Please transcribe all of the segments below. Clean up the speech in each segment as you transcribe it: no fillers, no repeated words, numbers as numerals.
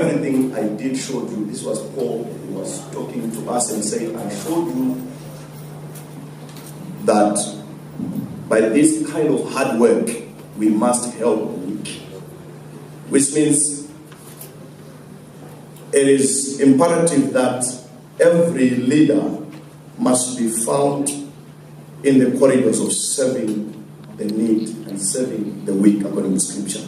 Everything I did showed you. This was Paul who was talking to us and saying, I showed you that by this kind of hard work, we must help the weak. Which means it is imperative that every leader must be found in the corridors of serving the need and serving the weak according to Scripture.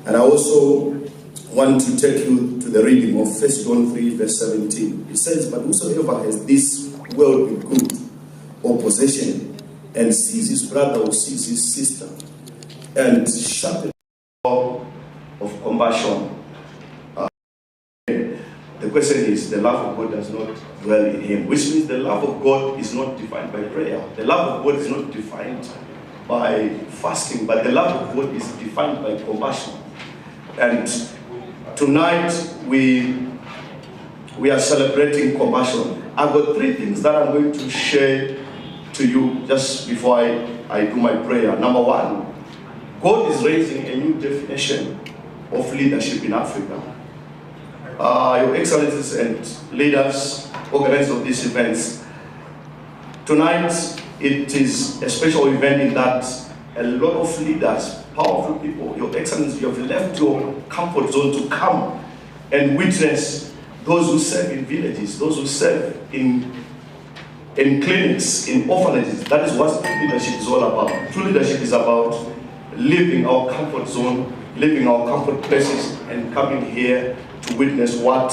And I also want to take you to the reading of 1 John 3 verse 17. It says, but whosoever has this worldly good or possession and sees his brother or sees his sister and shut the door of compassion, the question is, the love of God does not dwell in him, which means the love of God is not defined by prayer. The love of God is not defined by fasting, but the love of God is defined by compassion. And tonight we are celebrating compassion. I've got 3 things that I'm going to share to you just before I do my prayer. Number 1, God is raising a new definition of leadership in Africa. Your Excellencies and leaders, organizers of these events, tonight it is a special event in that a lot of leaders, powerful people, Your Excellency, you have left your comfort zone to come and witness those who serve in villages, those who serve in clinics, in orphanages. That is what leadership is all about. True leadership is about leaving our comfort zone, leaving our comfort places, and coming here to witness what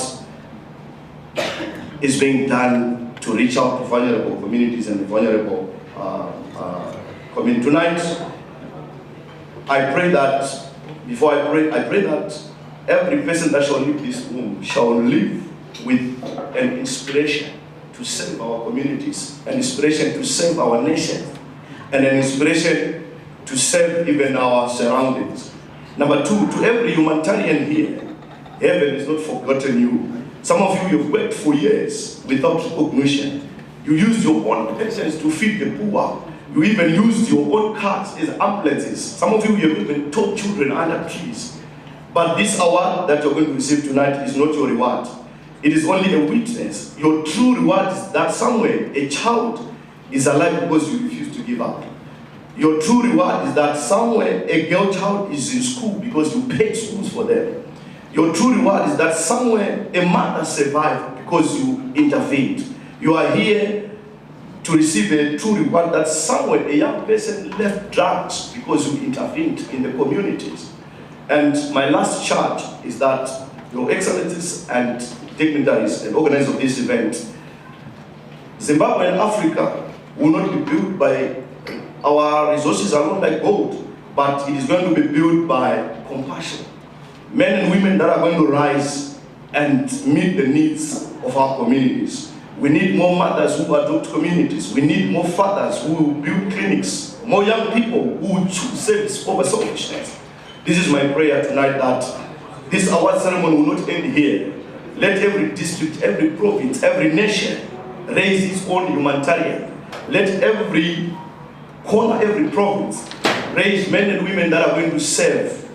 is being done to reach out to vulnerable communities and vulnerable community. Tonight, I pray that, before I pray that every person that shall leave this room shall live with an inspiration to save our communities, an inspiration to save our nation, and an inspiration to save even our surroundings. Number 2, to every humanitarian here, heaven has not forgotten you. Some of you have worked for years without recognition. You used your own pensions to feed the poor. You even used your own cars as ambulances. Some of you have even taught children under trees. But this award that you're going to receive tonight is not your reward. It is only a witness. Your true reward is that somewhere a child is alive because you refuse to give up. Your true reward is that somewhere a girl child is in school because you paid schools for them. Your true reward is that somewhere a mother survived because you intervened. You are here to receive a true reward that somewhere a young person left drugs because you intervened in the communities. And my last charge is that Your Excellencies and dignitaries and organizers of this event, Zimbabwe and Africa will not be built by our resources alone like gold, but it is going to be built by compassion. Men and women that are going to rise and meet the needs of our communities. We need more mothers who adopt communities. We need more fathers who build clinics. More young people who choose service over selfishness. This is my prayer tonight, that this award ceremony will not end here. Let every district, every province, every nation raise its own humanitarian. Let every corner, every province raise men and women that are going to serve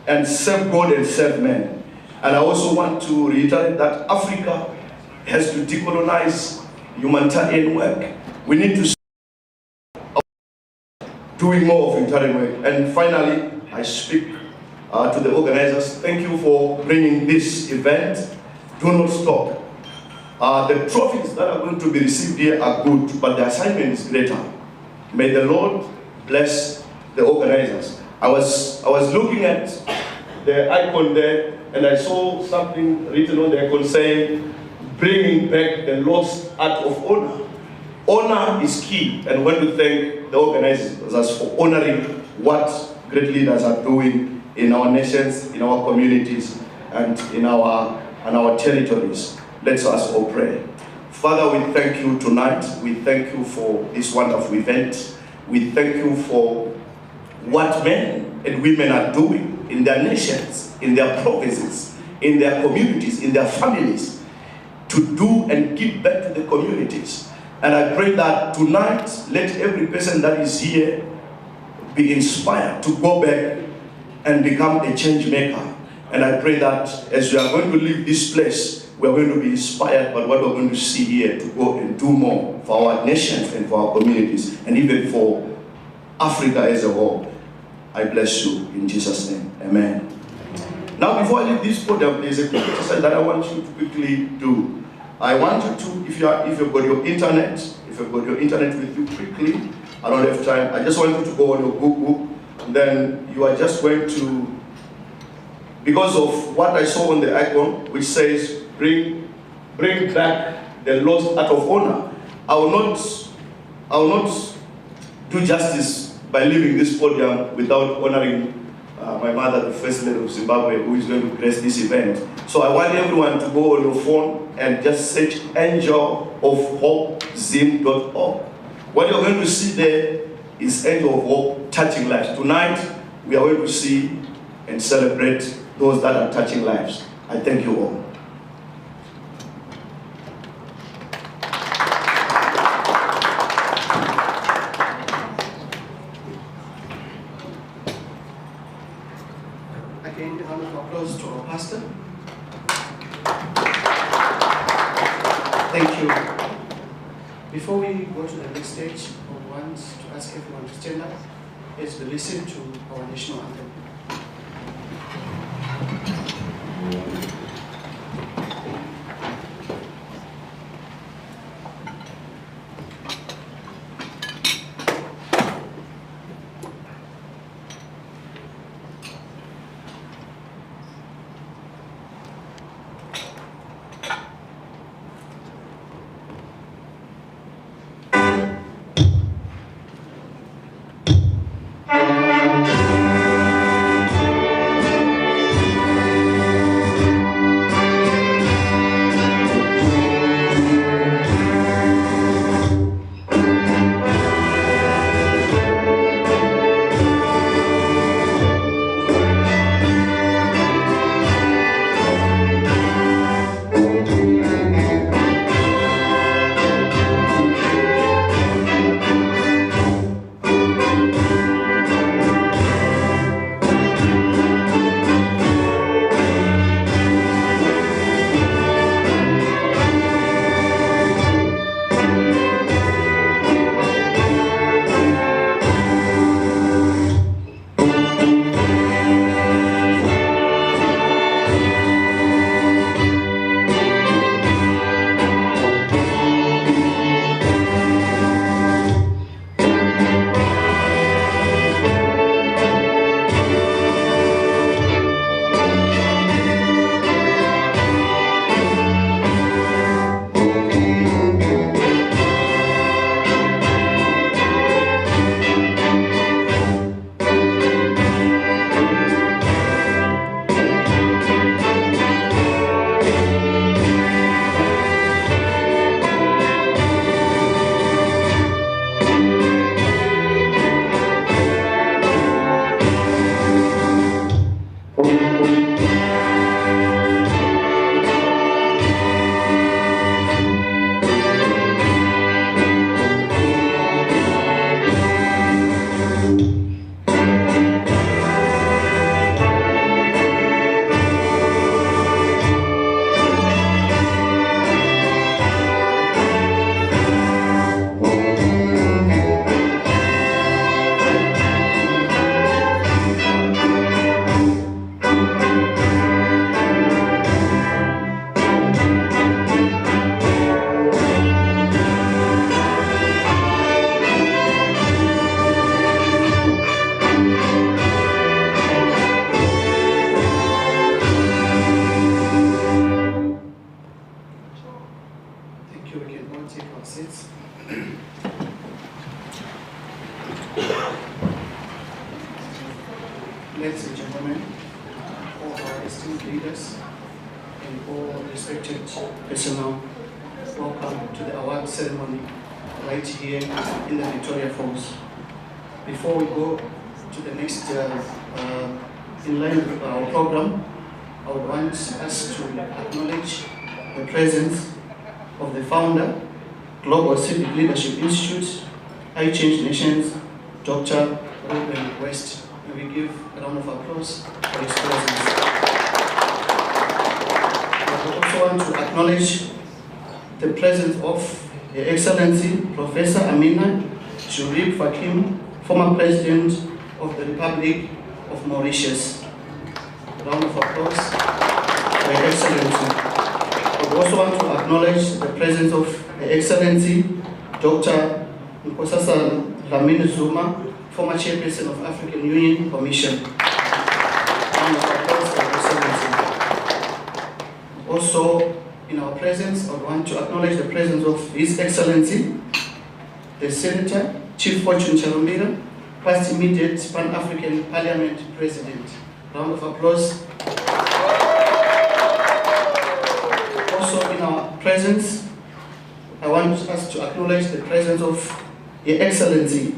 and serve God and serve men. And I also want to reiterate that Africa has to decolonize humanitarian work. We need to start doing more of humanitarian work. And finally, I speak to the organizers. Thank you for bringing this event. Do not stop. The trophies that are going to be received here are good, but the assignment is greater. May the Lord bless the organizers. I was looking at the icon there, and I saw something written on the icon saying, bringing back the lost art of honor. Honor is key, and I want to thank the organizers for honoring what great leaders are doing in our nations, in our communities, and in our territories. Let's us all pray. Father, we thank you tonight. We thank you for this wonderful event. We thank you for what men and women are doing in their nations, in their provinces, in their communities, in their families, to do and give back to the communities. And I pray that tonight, let every person that is here be inspired to go back and become a change maker. And I pray that as we are going to leave this place, we are going to be inspired by what we're going to see here to go and do more for our nations and for our communities, and even for Africa as a whole. I bless you in Jesus' name. Amen. Now, before I leave this podium, there's a quick exercise that I want you to quickly do. I want you to, if you've got your internet, with you quickly, I don't have time. I just want you to go on your Google, and then you are just going to, because of what I saw on the icon, which says, bring back the lost art of honor. I will not do justice by leaving this podium without honoring my mother, the First Lady of Zimbabwe, who is going to grace this event. So I want everyone to go on your phone and just search angelofhopezim.org. What you're going to see there is Angel of Hope touching lives. Tonight, we are going to see and celebrate those that are touching lives. I thank you all. Again, a round of applause to our pastor. Thank you. Before we go to the next stage, I want to ask everyone to stand up as we listen to our national anthem. Ladies and gentlemen, all our esteemed leaders and all respected personnel, welcome to the award ceremony right here in the Victoria Falls. Before we go to the next, in line with our program, I would want us to acknowledge the presence of the founder, Global Civic Leadership Institute, I Change Nations, Dr. Ruben West. May we give a round of applause for his presence. also want to acknowledge the presence of Her Excellency Professor Amina Shurib Fakim, former President of the Republic of Mauritius. A round of applause for Her Excellency. I also want to acknowledge the presence of Her Excellency Dr. Nkosazana Dlamini Zuma, former Chairperson of African Union Commission. A round of applause for Her Excellency. Also, in our presence, I want to acknowledge the presence of His Excellency, the Senator, Chief Fortune Charumbira, past immediate Pan-African Parliament President. Round of applause. Also in our presence, I want us to acknowledge the presence of Your Excellency,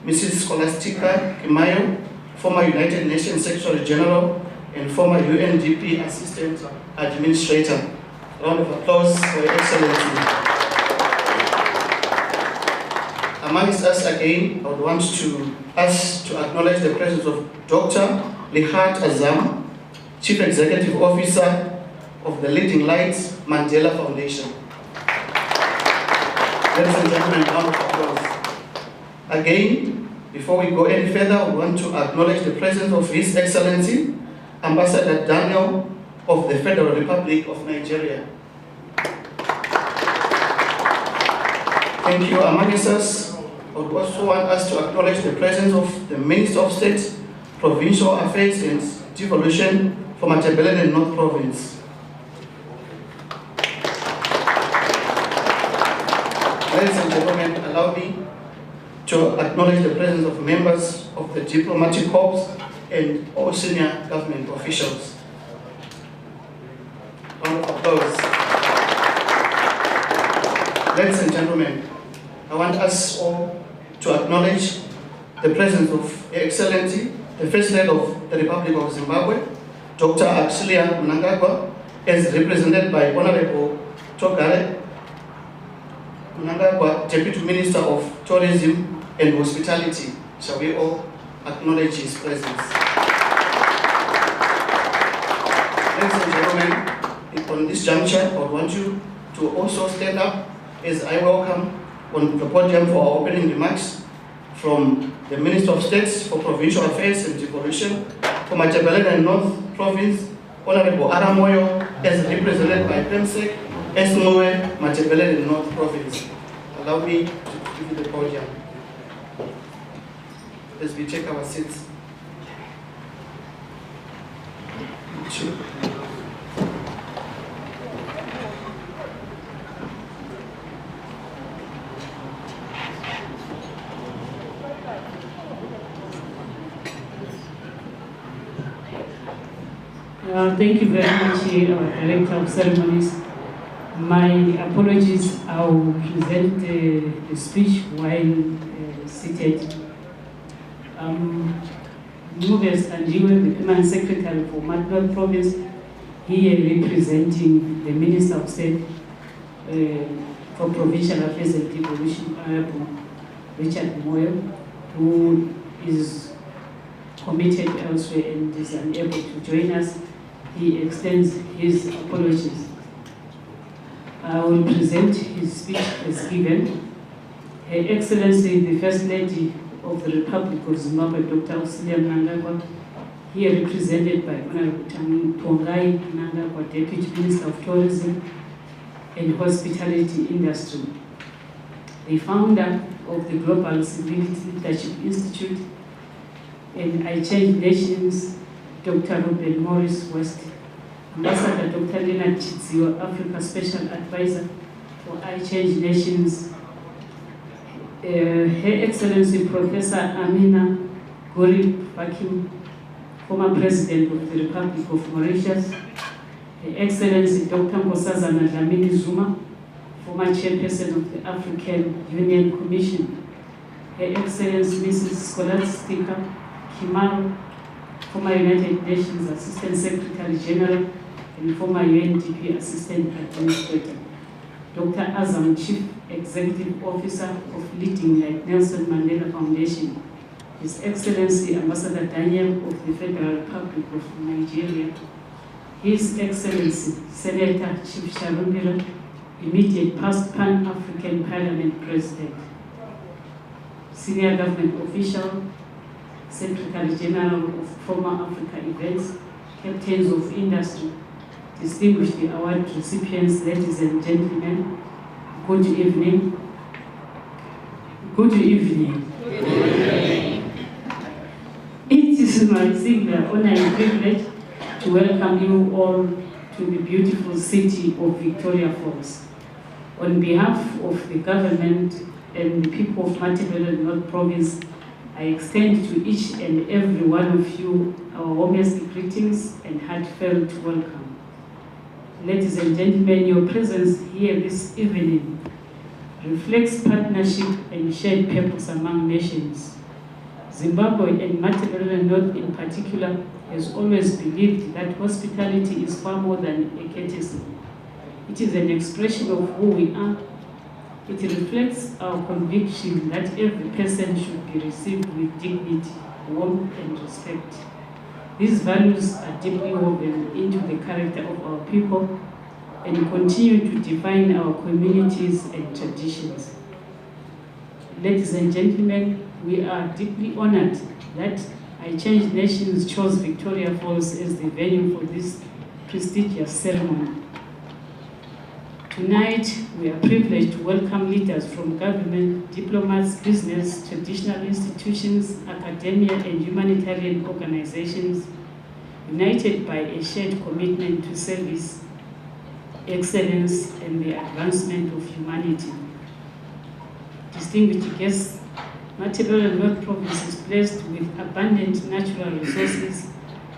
Mrs. Scholastica Kimayo, former United Nations Secretary General and former UNDP Assistant Administrator. Round of applause for Your Excellency. Amongst us again, I would want us to acknowledge the presence of Dr. Lihat Azam, Chief Executive Officer of the Leading Lights Mandela Foundation. Ladies and gentlemen, round of applause. Again, before we go any further, we want to acknowledge the presence of His Excellency, Ambassador Daniel of the Federal Republic of Nigeria. Thank you, amongst us. I would also want us to acknowledge the presence of the Minister of State, Provincial Affairs and Devolution for Matabeleland North Province. Ladies and gentlemen, allow me to acknowledge the presence of members of the Diplomatic Corps and all senior government officials. Round of applause. Ladies and gentlemen, I want us all to acknowledge the presence of Her Excellency, the First Lady of the Republic of Zimbabwe, Dr. Axilia Mnangagwa, as represented by Honorable Togare Mnangagwa, Deputy Minister of Tourism and Hospitality. Shall we all acknowledge his presence? Ladies and gentlemen, on this juncture, I would want you to also stand up as I welcome on the podium for our opening remarks from the Minister of State for Provincial Affairs and Devolution for Matabeleland North Province, Honorable Aramoyo, as represented by PEMSEC, Esmoe, Matabeleland North Province. Allow me to give you the podium as we take our seats. Thank you very much, Director of Ceremonies. My apologies, I will present the speech while seated. Mubes Andiwe, the Permanent Secretary for Matbel Province, here representing the Minister of State for Provincial Affairs and Devolution, Honorable Richard Moyo, who is committed elsewhere and is unable to join us. He extends his apologies. I will present his speech as given. Her Excellency, the First Lady of the Republic of Zimbabwe, Dr. Axilia Mnangagwa, here represented by Honorable Tongai Mnangagwa, Deputy Minister of Tourism and Hospitality Industry, the founder of the Global Civility Leadership Institute, and I Change Nations, Dr. Ruben Morris West, Ambassador Dr. Leonard Chidziwa, Africa Special Advisor for I Change Nations, Her Excellency Professor Amina Gorib Fakim, former President of the Republic of Mauritius, Her Excellency Dr. Nkosazana Dlamini Zuma, former Chairperson of the African Union Commission, Her Excellency Mrs. Scholastica Kimayo, former United Nations Assistant Secretary General and former UNDP Assistant Administrator, Dr. Azam, Chief Executive Officer of Leading Light Nelson Mandela Foundation, His Excellency Ambassador Daniel of the Federal Republic of Nigeria, His Excellency Senator Chief Sharumbira, immediate past Pan-African Parliament President, senior government official, Secretary General of Former Africa Events, captains of industry, distinguished award recipients, ladies and gentlemen, good evening. Good evening. It is my singular honor and privilege to welcome you all to the beautiful city of Victoria Falls. On behalf of the government and the people of Matabele North Province, I extend to each and every one of you our warmest greetings and heartfelt welcome. Ladies and gentlemen, your presence here this evening reflects partnership and shared purpose among nations. Zimbabwe and Matabele North in particular has always believed that hospitality is far more than a courtesy. It is an expression of who we are. It reflects our conviction that every person should be received with dignity, warmth, and respect. These values are deeply woven into the character of our people and continue to define our communities and traditions. Ladies and gentlemen, we are deeply honored that I Change Nations chose Victoria Falls as the venue for this prestigious ceremony. Tonight, we are privileged to welcome leaders from government, diplomats, business, traditional institutions, academia, and humanitarian organizations, united by a shared commitment to service, excellence, and the advancement of humanity. Distinguished guests, Matabele North Province is blessed with abundant natural resources,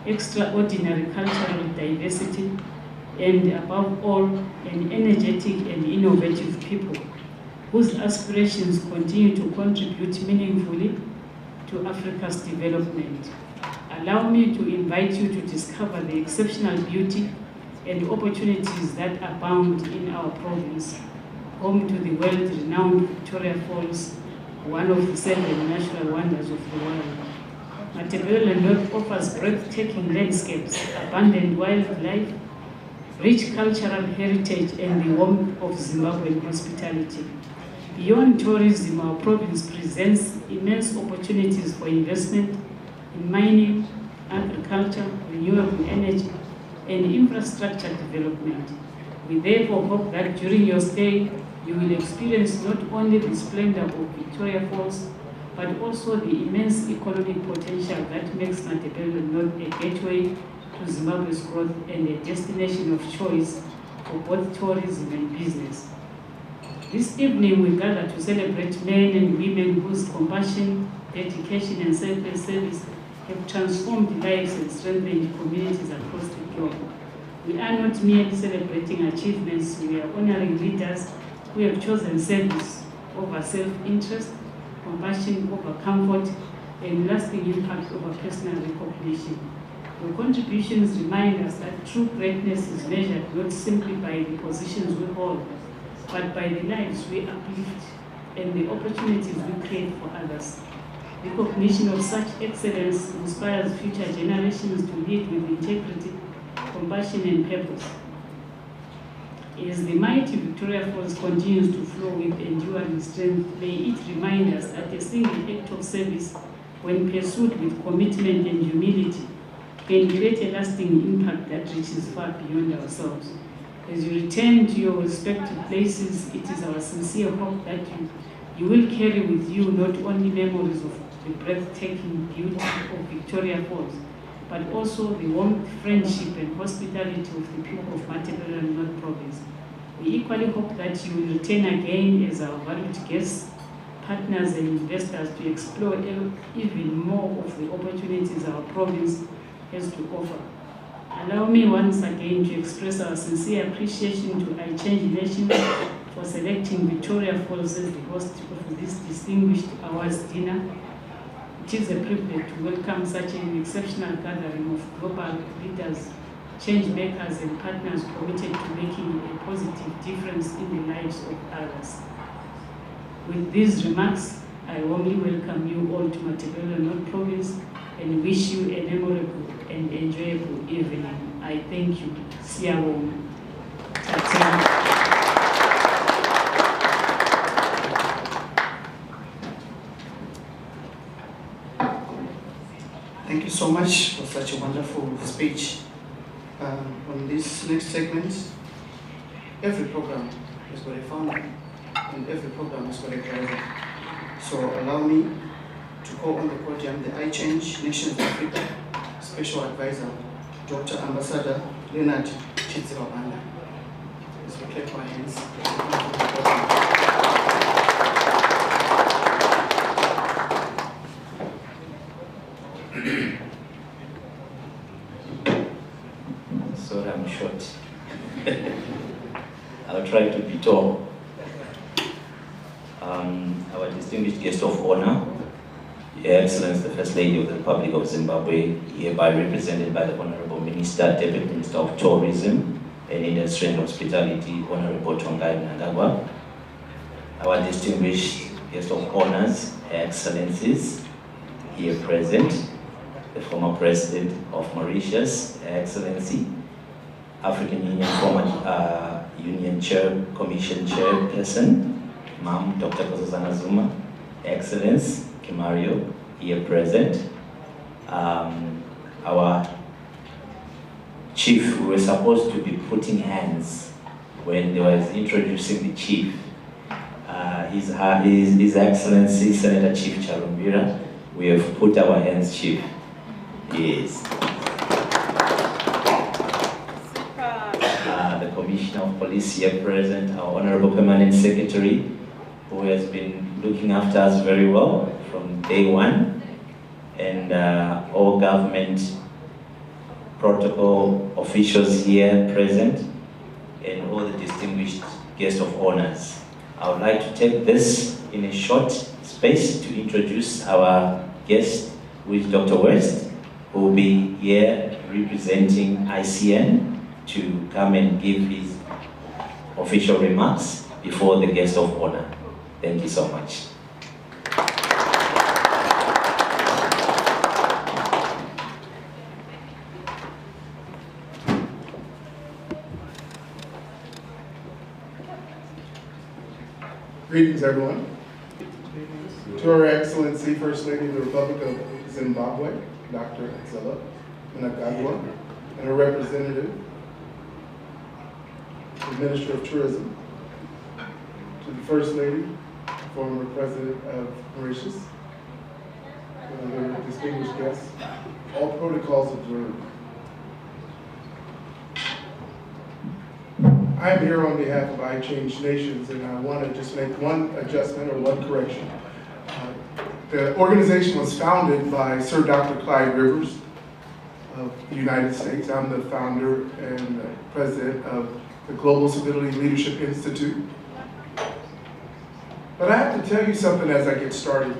extraordinary cultural diversity, and above all, an energetic and innovative people whose aspirations continue to contribute meaningfully to Africa's development. Allow me to invite you to discover the exceptional beauty and opportunities that abound in our province, home to the world-renowned Victoria Falls, one of the 7 natural wonders of the world. Matabele North offers breathtaking landscapes, abundant wildlife, rich cultural heritage, and the warmth of Zimbabwean hospitality. Beyond tourism, our province presents immense opportunities for investment in mining, agriculture, renewable energy, and infrastructure development. We therefore hope that during your stay, you will experience not only the splendor of Victoria Falls, but also the immense economic potential that makes Matabele North a gateway to Zimbabwe's growth and a destination of choice for both tourism and business. This evening we gather to celebrate men and women whose compassion, dedication, and selfless service have transformed lives and strengthened communities across the globe. We are not merely celebrating achievements, we are honoring leaders who have chosen service over self-interest, compassion over comfort, and lasting impact over personal recognition. Your contributions remind us that true greatness is measured not simply by the positions we hold, but by the lives we uplift and the opportunities we create for others. Recognition of such excellence inspires future generations to lead with integrity, compassion, and purpose. As the mighty Victoria Falls continues to flow with enduring strength, may it remind us that a single act of service, when pursued with commitment and humility, can create a lasting impact that reaches far beyond ourselves. As you return to your respective places, it is our sincere hope that you will carry with you not only memories of the breathtaking beauty of Victoria Falls, but also the warmth, friendship, and hospitality of the people of Matabele North Province. We equally hope that you will return again as our valued guests, partners, and investors to explore even more of the opportunities our province has to offer. Allow me once again to express our sincere appreciation to I Change Nations for selecting Victoria Falls as the host of this distinguished awards dinner. It is a privilege to welcome such an exceptional gathering of global leaders, change makers, and partners committed to making a positive difference in the lives of others. With these remarks, I warmly welcome you all to Matabele North Province and wish you a memorable and enjoyable evening. I thank you. Siyabonga. Thank you so much for such a wonderful speech. On this next segment, every program has got a founder and every program has got a driver. So allow me to call on the podium the iChange Nations of Africa Special Advisor, Dr. Ambassador Leonard Chitzibabanda. Let's clap our hands. Sorry, I'm short. I'll try to be tall. Our distinguished guest of honor, Your Excellency, the First Lady of the Republic of Zimbabwe, hereby represented by the Honorable Minister, Deputy Minister of Tourism and Industry and Hospitality, Honorable Tongai Mnangagwa. Our distinguished guest of honors, Her Excellencies, here present, the former President of Mauritius, Her Excellency, African Union former Union Commission Chairperson, Ma'am Dr. Nkosazana Zuma, Excellence Kimario, here present. Our chief, we were supposed to be putting hands when they was introducing the chief. His Excellency Senator Chief Charumbira, we have put our hands, Chief. Yes. The Commissioner of Police here present, our Honorable Permanent Secretary, who has been looking after us very well from day one, and all government protocol officials here present, and all the distinguished guests of honors. I would like to take this in a short space to introduce our guest, who is Dr. West, who will be here representing ICN to come and give his official remarks before the guest of honor. Thank you so much. Greetings, everyone. To Her Excellency, First Lady of the Republic of Zimbabwe, Dr. Int'l Mnangagwa, and her representative, the Minister of Tourism, to the First Lady, former President of Mauritius, and other distinguished guests, all protocols observed. I'm here on behalf of iChange Nations, and I want to just make one adjustment or one correction. The organization was founded by Sir Dr. Clyde Rivers of the United States. I'm the founder and the president of the Global Civility Leadership Institute. But I have to tell you something as I get started.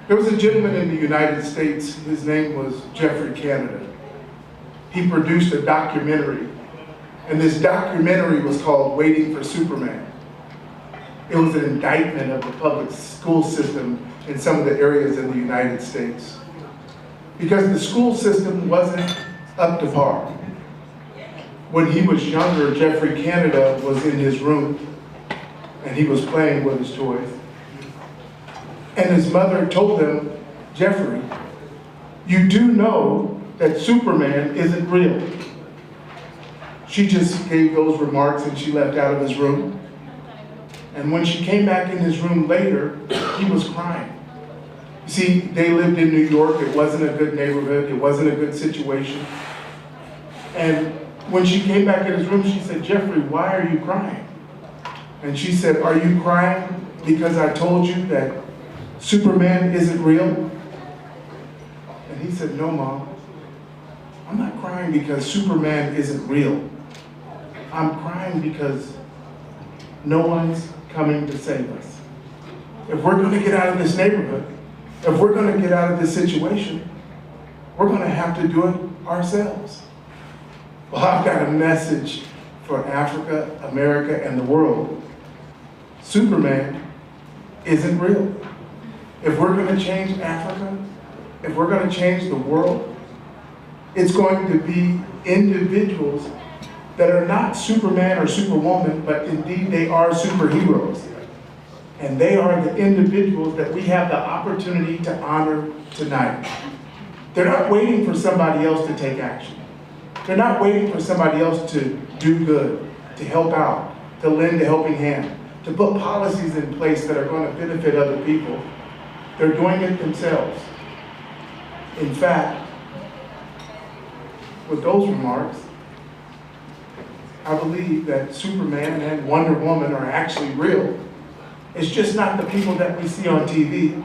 There was a gentleman in the United States, his name was Jeffrey Canada. He produced a documentary, and this documentary was called Waiting for Superman. It was an indictment of the public school system in some of the areas in the United States. Because the school system wasn't up to par. When he was younger, Jeffrey Canada was in his room and he was playing with his toys. And his mother told him, Jeffrey, you do know that Superman isn't real. She just gave those remarks and she left out of his room. And when she came back in his room later, he was crying. You see, they lived in New York. It wasn't a good neighborhood. It wasn't a good situation. And when she came back in his room, she said, Jeffrey, why are you crying? And she said, are you crying because I told you that Superman isn't real? And he said, no, Mom. I'm not crying because Superman isn't real. I'm crying because no one's coming to save us. If we're going to get out of this neighborhood, if we're going to get out of this situation, we're going to have to do it ourselves. Well, I've got a message for Africa, America, and the world. Superman isn't real. If we're going to change Africa, if we're going to change the world, it's going to be individuals that are not Superman or Superwoman, but indeed they are superheroes. And they are the individuals that we have the opportunity to honor tonight. They're not waiting for somebody else to take action. They're not waiting for somebody else to do good, to help out, to lend a helping hand, to put policies in place that are going to benefit other people. They're doing it themselves. In fact, with those remarks, I believe that Superman and Wonder Woman are actually real. It's just not the people that we see on TV.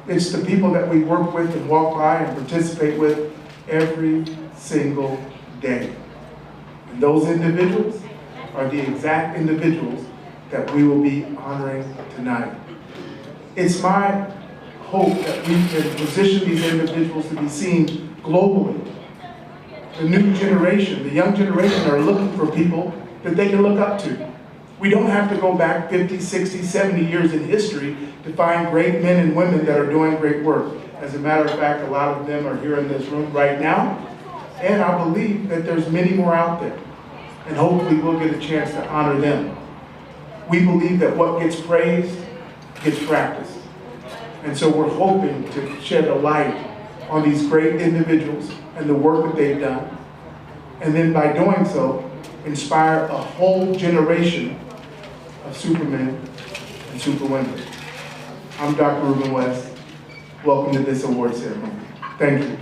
It's the people that we work with and walk by and participate with every single day. And those individuals are the exact individuals that we will be honoring tonight. It's my hope that we can position these individuals to be seen globally. The new generation, the young generation are looking for people that they can look up to. We don't have to go back 50, 60, 70 years in history to find great men and women that are doing great work. As a matter of fact, a lot of them are here in this room right now, and I believe that there's many more out there, and hopefully we'll get a chance to honor them. We believe that what gets praised gets practiced, and so we're hoping to shed a light on these great individuals and the work that they've done, and then by doing so, inspire a whole generation of Supermen and Superwomen. I'm Dr. Ruben West. Welcome to this award ceremony. Thank you.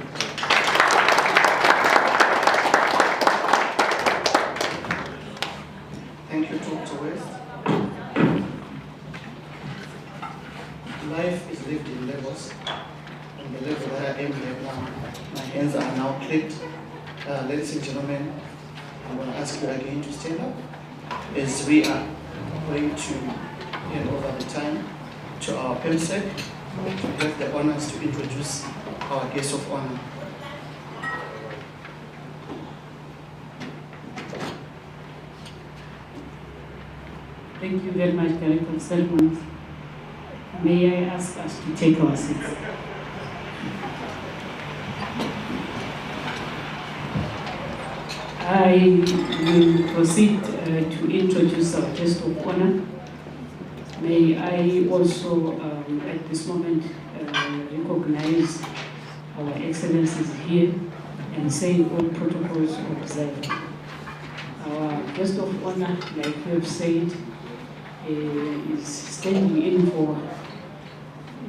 Thank you, Dr. West. Life is lived in levels, and the level that I am right now, my hands are now clipped. Ladies and gentlemen, I'm going to ask you again to stand up as we are going to hand over the time to our PEMSEC to have the honors to introduce our guest of honor. Thank you very much, Director of Ceremonies. May I ask us to take our seats? I will proceed to introduce our guest of honor. May I also, at this moment, recognize our excellencies here and say all protocols observed. Our guest of honor, like you have said, is standing in for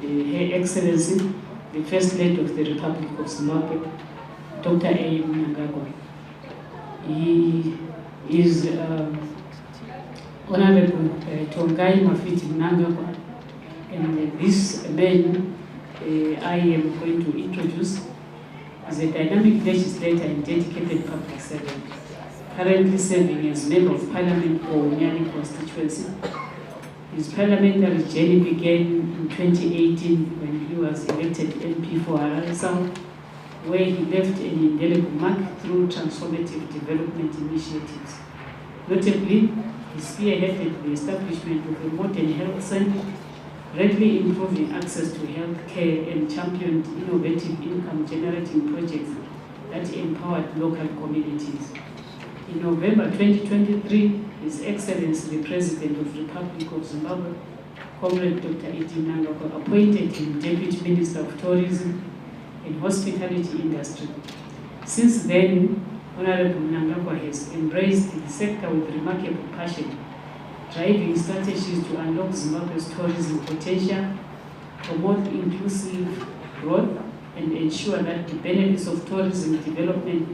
Her Excellency, the First Lady of the Republic of Zimbabwe, Dr. A. Mnangagwa. He is Honorable Tongai Mafiti Mnangagwa, and this man I am going to introduce is a dynamic legislator and dedicated public servant, currently serving as Member of Parliament for Unyani constituency. His parliamentary journey began in 2018 when he was elected MP for Harare South, where he left an indelible mark through transformative development initiatives. Notably, he spearheaded the establishment of a modern health center, greatly improving access to health care and championed innovative income-generating projects that empowered local communities. In November 2023, His Excellency, the President of the Republic of Zimbabwe, Comrade Dr. Int'l Mnangagwa, appointed him Deputy Minister of Tourism and Hospitality Industry. Since then, Honorable Mnangagwa has embraced the sector with remarkable passion, driving strategies to unlock Zimbabwe's tourism potential, promote inclusive growth, and ensure that the benefits of tourism development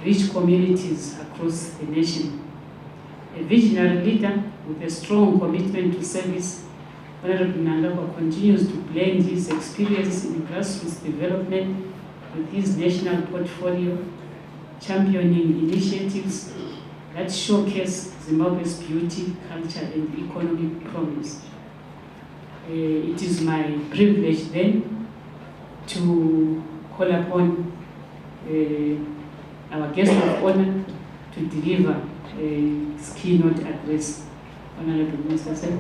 reach communities across the nation. A visionary leader with a strong commitment to service, Honorable Mnangagwa continues to blend his experience in grassroots development with his national portfolio, championing initiatives that showcase Zimbabwe's beauty, culture, and economic promise. It is my privilege then to call upon our guest of honor to deliver his keynote address. Honorable Mr. Sir.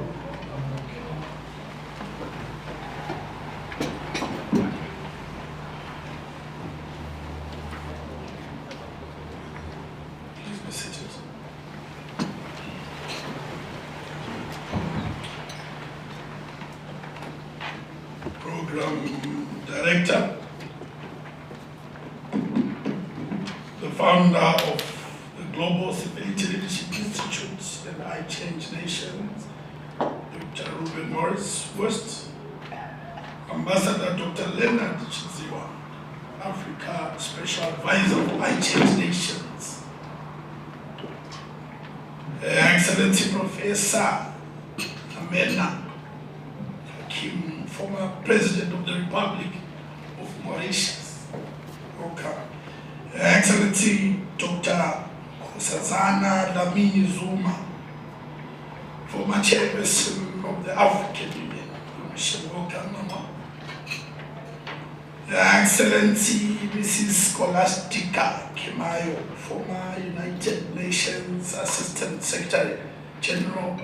Program Director, the founder of the Global Civility Leadership Institute and I Change Nations, Dr. Ruben Morris West, Ambassador Dr. Leonard Chiziwa, Africa Special Advisor of I Change Nations, Excellency Professor Amena Hakim, former President of the Republic of Mauritius, welcome. Excellency Dr. Nkosazana Dlamini Zuma, former Chairperson of the African Union Commission, welcome, Mama. Excellency Mrs. Scholastica Kemayo, former United Nations Assistant Secretary General,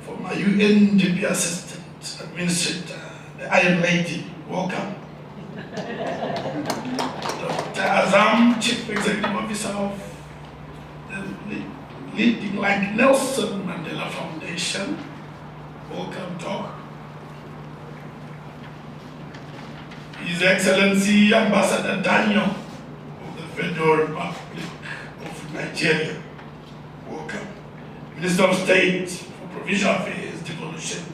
former UN Deputy Assistant Administrator, the Iron Lady, welcome. Dr. Azam, Chief Executive Officer of the leading like Nelson Mandela Foundation, welcome, Doc. His Excellency Ambassador Daniel of the Federal Republic of Nigeria, welcome. Minister of State for Provincial Affairs, Devolution,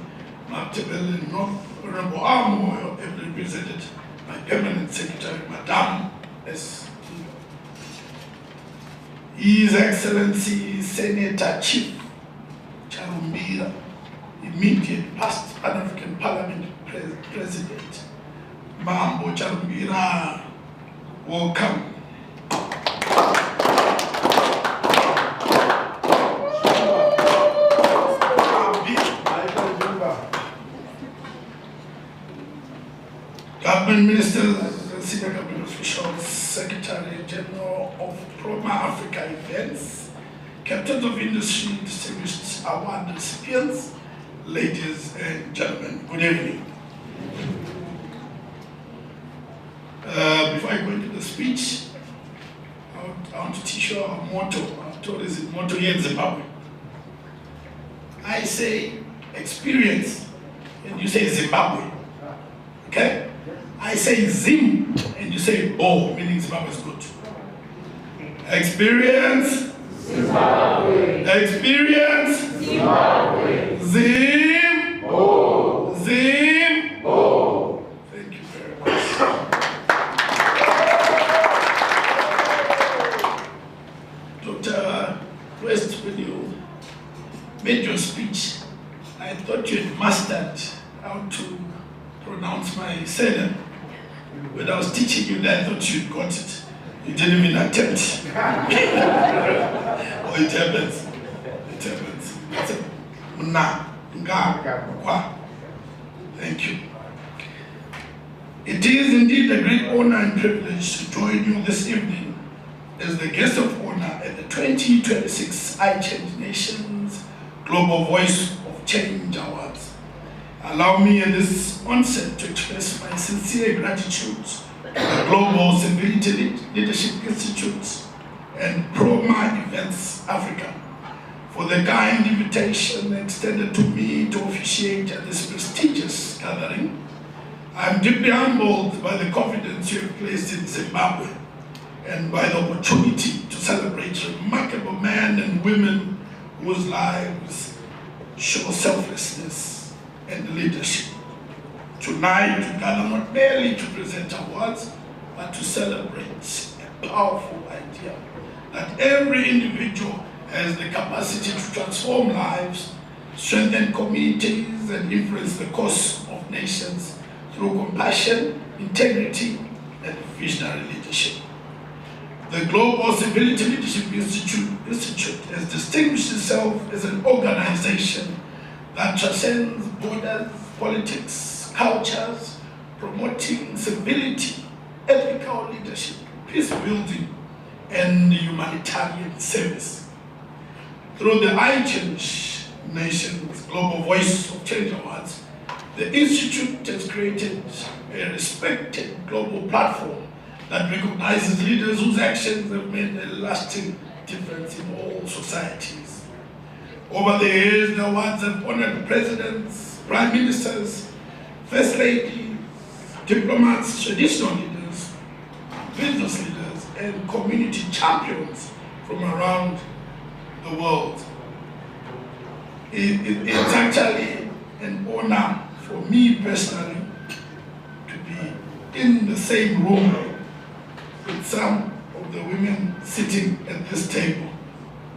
Martebel, North Honorable Amo, represented by Permanent Secretary, Madame S. His Excellency Senator Chief Charumbira, immediate past Pan-African Parliament President, Mambo Charumbira, welcome. Government Ministers, Senior Government Officials, Secretary General of Proma Africa Events, Captains of Industry, distinguished award recipients, ladies and gentlemen, good evening. Before I go into the speech, I want to teach you our motto. Our tourism motto here in Zimbabwe. I say experience, and you say Zimbabwe. Okay? I say Zim, and you say Bo, meaning Zimbabwe is good. Experience Zimbabwe. Experience Zimbabwe. Zim Bo. Zim Bo. Thank you very much. Dr. West, when you made your speech, I thought you had mastered how to pronounce my surname. When I was teaching you that, I thought you got it. You didn't even attempt. Oh, it happens. It happens. Thank you. It is indeed a great honor and privilege to join you this evening as the guest of honor at the 2026 I Change Nations Global Voice of Change Awards. Allow me at this onset to express my sincere gratitude to the Global Civility Leadership Institute and Proma Events Africa for the kind invitation extended to me to officiate at this prestigious gathering. I am deeply humbled by the confidence you have placed in Zimbabwe and by the opportunity to celebrate remarkable men and women whose lives show selflessness and leadership. Tonight, we gather not merely to present awards, but to celebrate a powerful idea that every individual has the capacity to transform lives, strengthen communities, and influence the course of nations through compassion, integrity, and visionary leadership. The Global Civility Leadership Institute has distinguished itself as an organization that transcends borders, politics, cultures, promoting civility, ethical leadership, peace building, and humanitarian service. Through the I Change Nations Global Voice of Change Awards, the Institute has created a respected global platform that recognizes leaders whose actions have made a lasting difference in all societies. Over the years, the awards have honored presidents, prime ministers, first ladies, diplomats, traditional leaders, business leaders, and community champions from around the world. It's actually an honor for me personally to be in the same room with some of the women sitting at this table.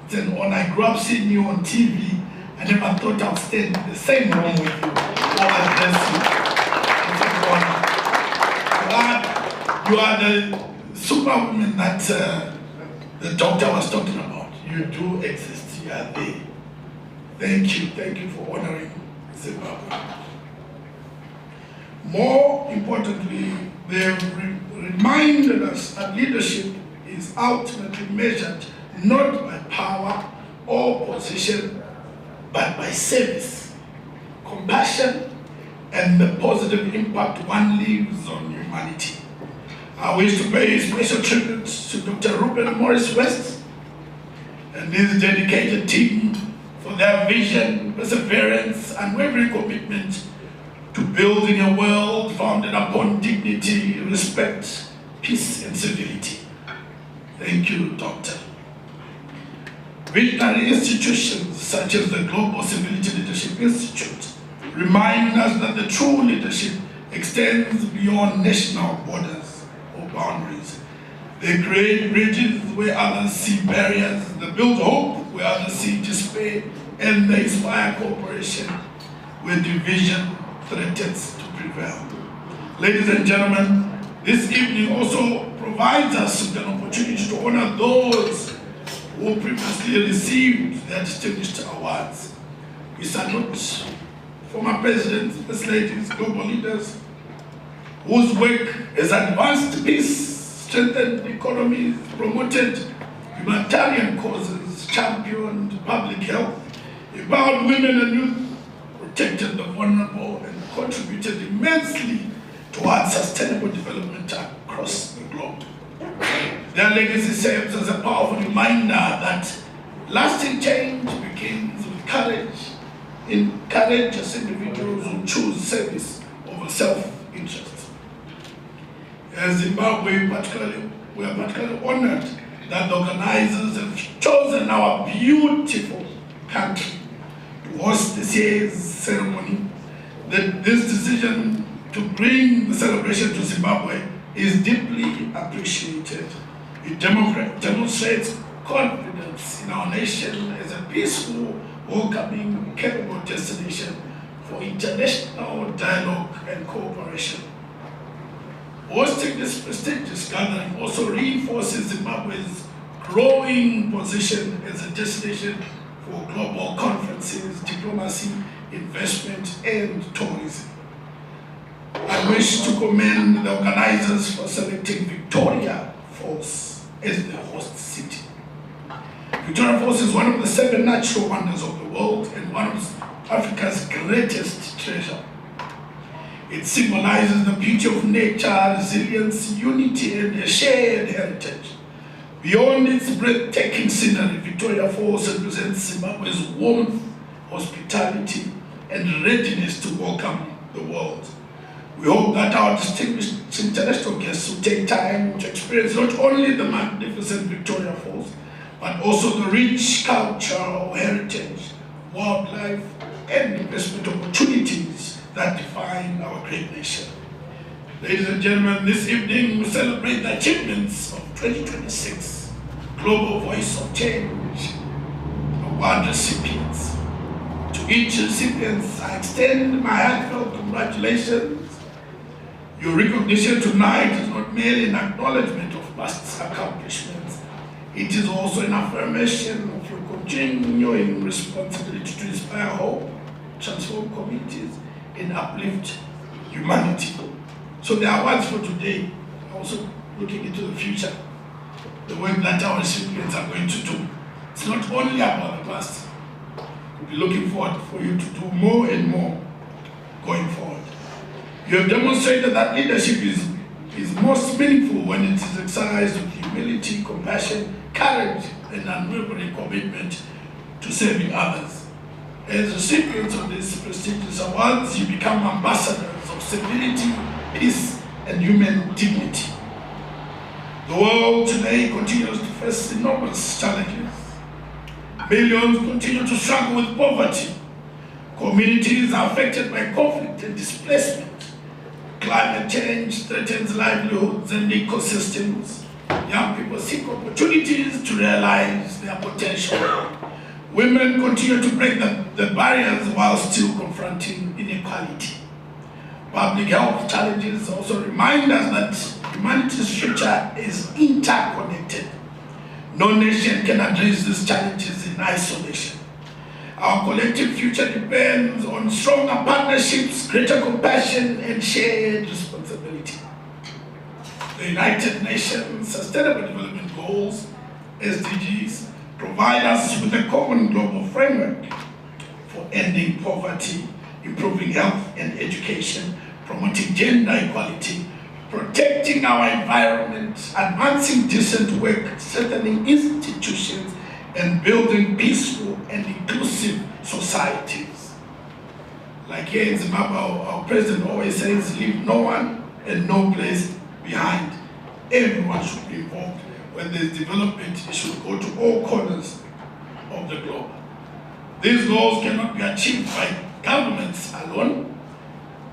It's an honor. I grew up seeing you on TV. I never thought I'd stand in the same room with you or address you. It's an honor. You are the superwoman that the doctor was talking about. You do exist. You are there. Thank you for honoring Zimbabwe. More importantly, they have reminded us that leadership is ultimately measured not by power or position, but by service, compassion, and the positive impact one leaves on humanity. I wish to pay special tribute to Dr. Ruben Morris West and his dedicated team for their vision, perseverance, and unwavering commitment to building a world founded upon dignity, respect, peace, and civility. Thank you, Doctor. Visionary institutions such as the Global Civility Leadership Institute remind us that the true leadership extends beyond national borders or boundaries. They create bridges where others see barriers, they build hope where others see despair, and they inspire cooperation where division threatens to prevail. Ladies and gentlemen, this evening also provides us with an opportunity to honor those who previously received their distinguished awards. We salute former presidents, first ladies, global leaders, whose work has advanced peace, strengthened economies, promoted humanitarian causes, championed public health, empowered women and youth, protected the vulnerable, and contributed immensely towards sustainable development across the globe. Their legacy serves as a powerful reminder that lasting change begins with courage in courageous individuals who choose service over self-interest. As Zimbabwe, we are particularly honored that the organizers have chosen our beautiful country to host this year's ceremony. That this decision to bring the celebration to Zimbabwe is deeply appreciated. It demonstrates confidence in our nation as a peaceful, welcoming, capable destination for international dialogue and cooperation. Hosting this prestigious gathering also reinforces Zimbabwe's growing position as a destination for global conferences, diplomacy, investment, and tourism. I wish to commend the organizers for selecting Victoria Falls as the host city. Victoria Falls is one of the 7 natural wonders of the world and one of Africa's greatest treasure. It symbolizes the beauty of nature, resilience, unity, and a shared heritage. Beyond its breathtaking scenery, Victoria Falls represents Zimbabwe's warmth, hospitality, and readiness to welcome the world. We hope that our distinguished international guests will take time to experience not only the magnificent Victoria Falls, but also the rich cultural heritage, wildlife, and investment opportunities that define our great nation. Ladies and gentlemen, this evening we celebrate the achievements of 2026 Global Voice of Change Award recipients. To each recipient, I extend my heartfelt congratulations. Your recognition tonight is not merely an acknowledgement of past accomplishments, it is also an affirmation of your continuing responsibility to inspire hope, transform communities, and uplift humanity. So the awards for today are also looking into the future, the work that our recipients are going to do. It's not only about the past. We'll be looking forward for you to do more and more going forward. You have demonstrated that leadership is most meaningful when it is exercised with humility, compassion, courage, and unwavering commitment to serving others. As recipients of these prestigious awards, you become ambassadors of civility, peace, and human dignity. The world today continues to face enormous challenges. Millions continue to struggle with poverty. Communities are affected by conflict and displacement. Climate change threatens livelihoods and ecosystems. Young people seek opportunities to realize their potential. Women continue to break the barriers while still confronting inequality. Public health challenges also remind us that humanity's future is interconnected. No nation can address these challenges in isolation. Our collective future depends on stronger partnerships, greater compassion, and shared responsibility. The United Nations Sustainable Development Goals, SDGs, provide us with a common global framework for ending poverty, improving health and education, promoting gender equality, protecting our environment, advancing decent work, strengthening institutions, and building peaceful and inclusive societies. Like here in Zimbabwe, our president always says, leave no one and no place behind. Everyone should be involved. When there's development, it should go to all corners of the globe. These goals cannot be achieved by governments alone.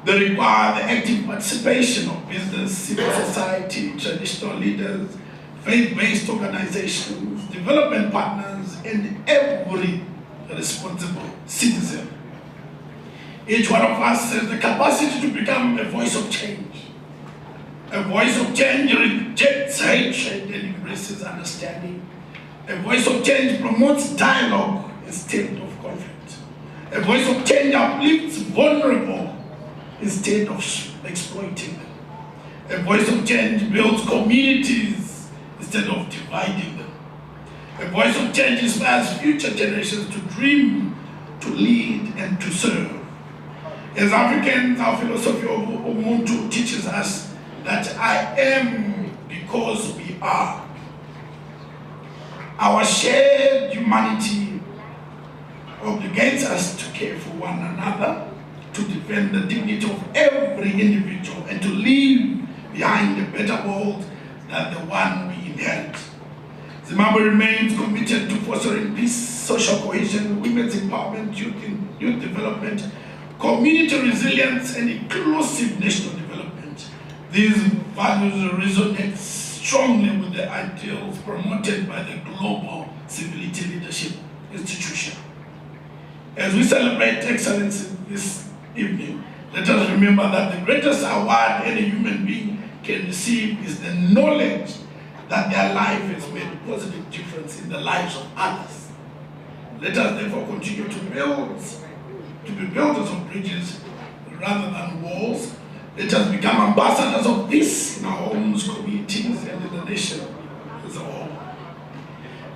They require the active participation of business, civil society, traditional leaders, faith-based organizations, development partners, and every responsible citizen. Each one of us has the capacity to become a voice of change. A voice of change rejects hatred and embraces understanding. A voice of change promotes dialogue instead of conflict. A voice of change uplifts vulnerable instead of exploiting them. A voice of change builds communities instead of dividing them. A voice of change inspires future generations to dream, to lead, and to serve. As Africans, our philosophy of Ubuntu teaches us that I am because we are. Our shared humanity obligates us to care for one another, to defend the dignity of every individual, and to leave behind a better world than the one we inherit. Zimbabwe remains committed to fostering peace, social cohesion, women's empowerment, youth development, community resilience, and inclusive national development. These values resonate strongly with the ideals promoted by the Global Civility Leadership Institution. As we celebrate excellence this evening, let us remember that the greatest award any human being can receive is the knowledge that their life has made a positive difference in the lives of others. Let us therefore continue to be builders of bridges rather than walls. Let us become ambassadors of peace in our homes, communities, and in the nation as a whole.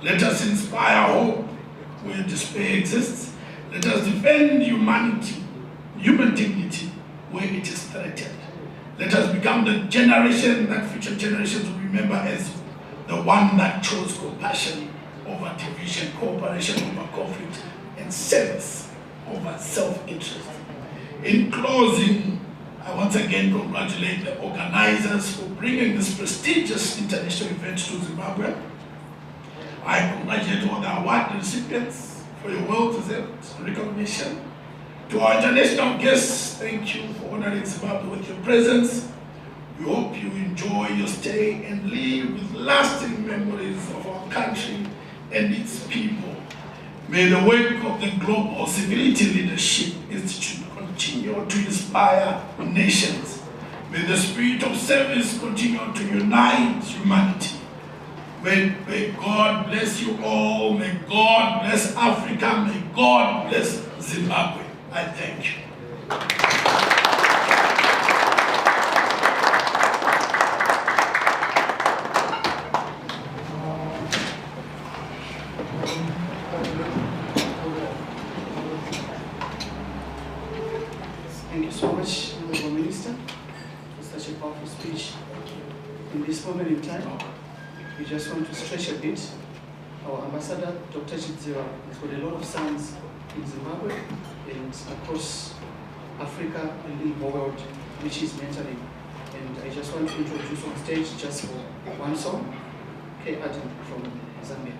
Let us inspire hope where despair exists. Let us defend humanity, human dignity, where it is threatened. Let us become the generation that future generations will remember as the one that chose compassion over division, cooperation over conflict, and service over self-interest. In closing, I once again congratulate the organizers for bringing this prestigious international event to Zimbabwe. I congratulate all the award recipients for your well-deserved recognition. To our international guests, thank you for honoring Zimbabwe with your presence. We hope you enjoy your stay and leave with lasting memories of our country and its people. May the work of the Global Civility Leadership Institute continue to inspire nations. May the spirit of service continue to unite humanity. May God bless you all. May God bless Africa. May God bless Zimbabwe. I thank you. Thank you so much, Honorable Minister, for such a powerful speech. In this moment in time, we just want to stretch a bit. Our ambassador, Dr. Chidziwa, has got a lot of sons in Zimbabwe and across Africa and in the world, which is mentoring. And I just want to introduce on stage just for one song, Int'l from Zambia.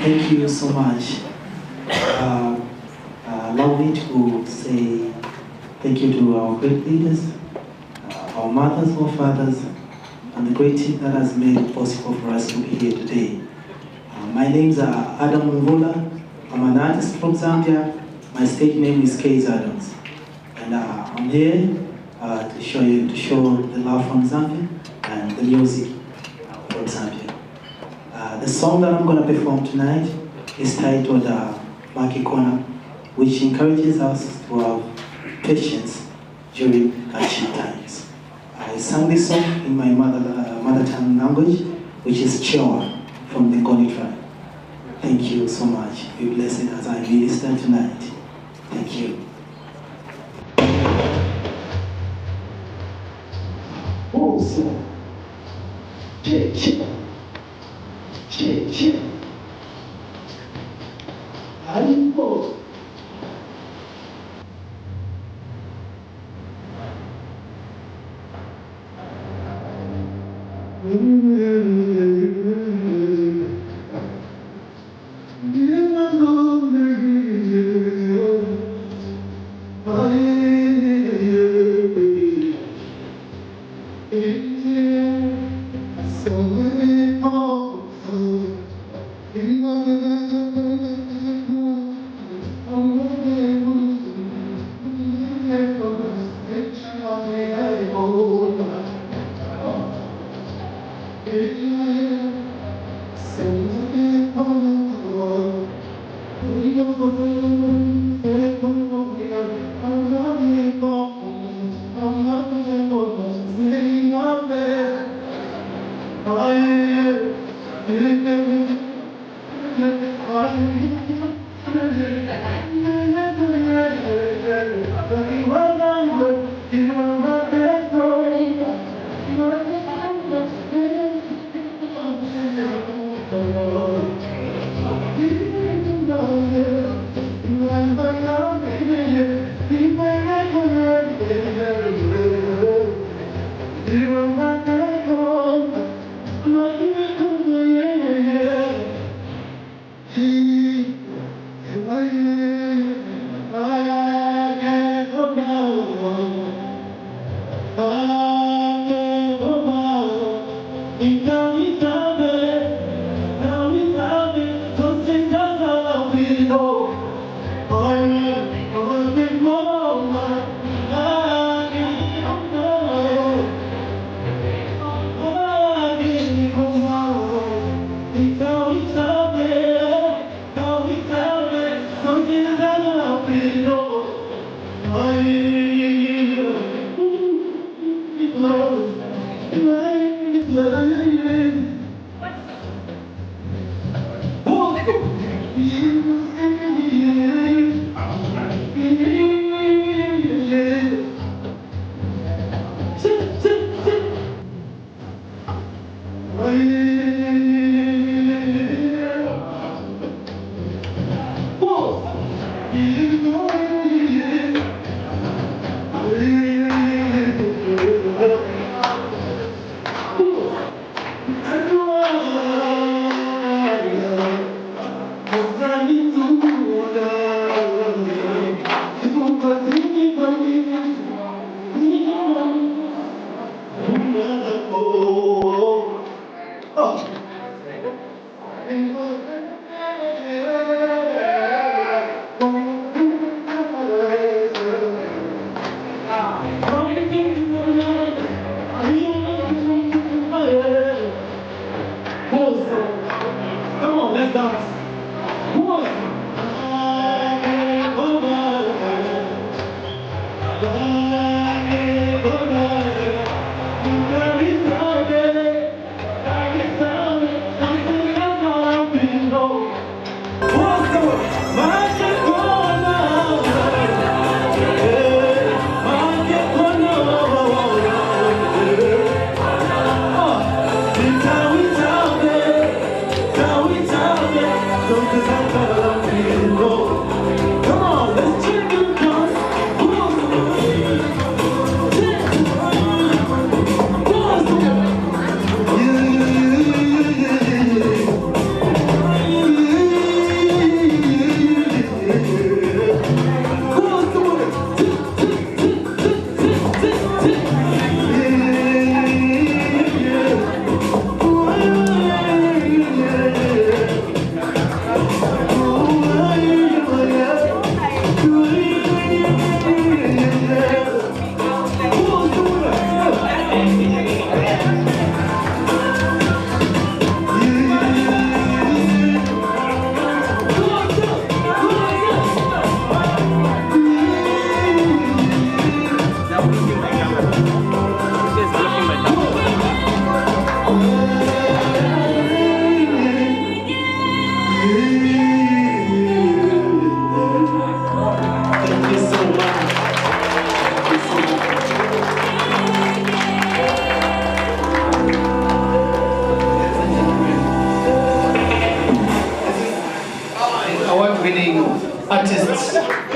Thank you so much. Allow me to say thank you to our great leaders, our mothers, our fathers, and the great team that has made it possible for us to be here today. My name's Adam Mvula. I'm an artist from Zambia. My stage name is K's Adams. And I'm here to show the love from Zambia and the music from Zambia. The song that I'm going to perform tonight is titled Maki Kona, which encourages us to have patience during hardship times. I sang this song in my mother tongue language, which is Chewa from the Ngoni tribe. Thank you so much. Be blessed as I minister tonight. Thank you. Also, Aripo.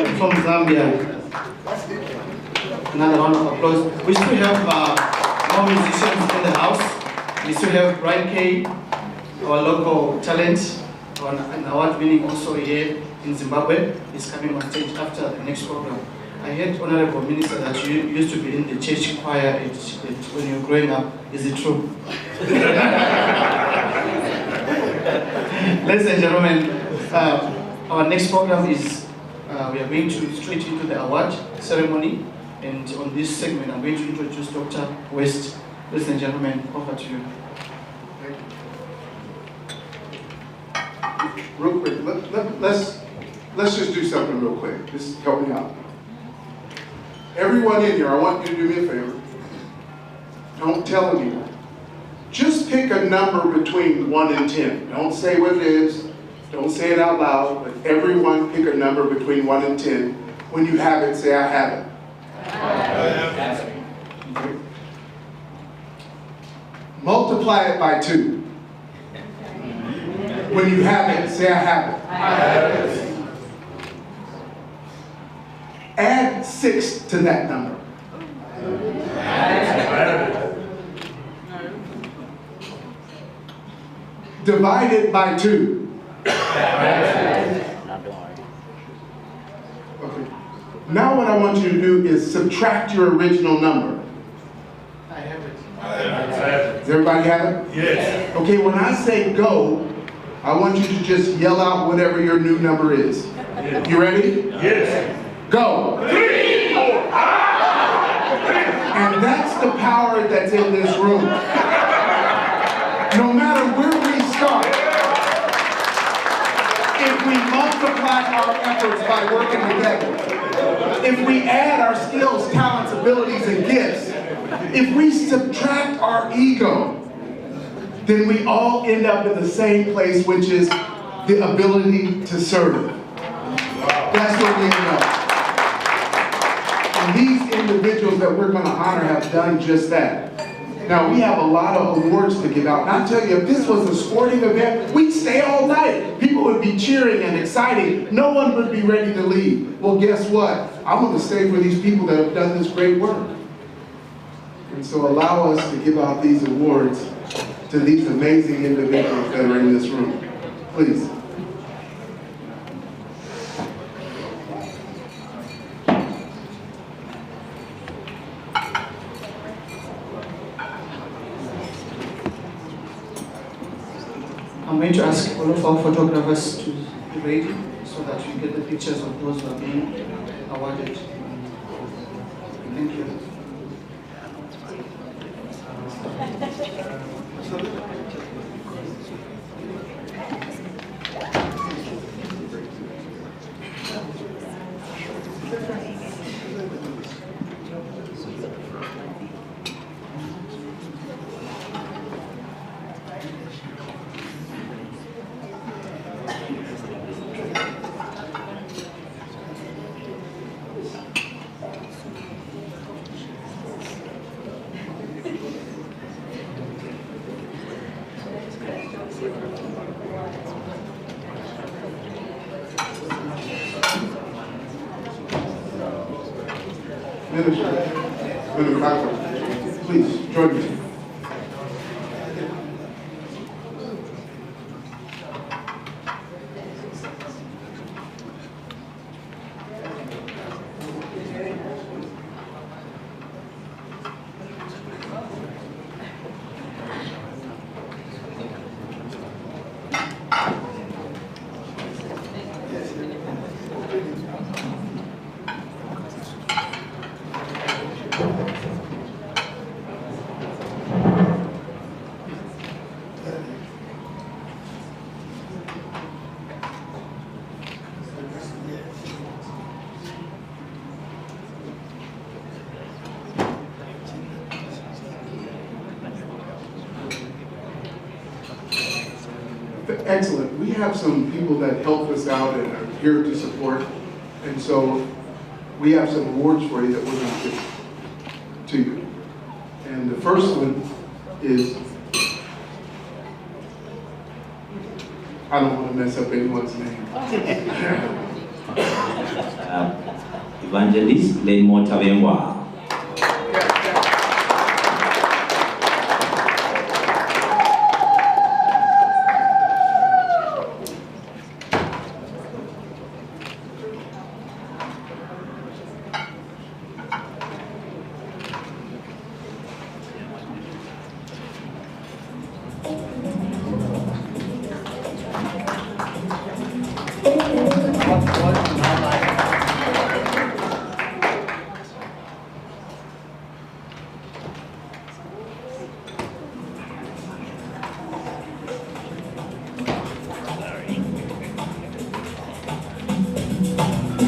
from Zambia. Another round of applause. We still have more musicians in the house. We still have Brian Kay, our local talent, an award-winning also here in Zimbabwe. He's coming on stage after the next program. I heard, Honorable Minister, that you used to be in the church choir when you were growing up. Is it true? Ladies and gentlemen, our next program is, we are going to straight into the award ceremony. And on this segment, I'm going to introduce Dr. West. Ladies and gentlemen, over to you. Real quick, let's just do something real quick. Just help me out. Everyone in here, I want you to do me a favor. Don't tell anyone. Just pick a number between 1 and 10. Don't say what it is. Don't say it out loud, but everyone pick a number between 1 and 10. When you have it, say, I have it. Okay. Multiply it by 2. When you have it, say, I have it. I have it. Add 6 to that number. Divide it by 2. Okay. Now what I want you to do is subtract your original number. I have it. Does everybody have it? Yes. Okay, when I say go, I want you to just yell out whatever your new number is. You ready? Yes. Go. 3, 4. And that's the power that's in this room. No matter where we start, if we multiply our efforts by working together, if we add our skills, talents, abilities, and gifts, if we subtract our ego, then we all end up in the same place, which is the ability to serve. That's where we end up. And these individuals that we're going to honor have done just that. Now, we have a lot of awards to give out. And I'll tell you, if this was a sporting event, we'd stay all night. People would be cheering and exciting. No one would be ready to leave. Well, guess what? I'm going to stay for these people that have done this great work. And so allow us to give out these awards to these amazing individuals that are in this room. Please. I'm going to ask all of our photographers to be ready so that we get the pictures of those who are being awarded. Thank you. Minister, please join me. Excellent. We have some people that help us out and are here to support. And so we have some awards for you that we're going to give to you. And the first one is, I don't want to mess up anyone's name. Evangelist Lemo Tabengwa.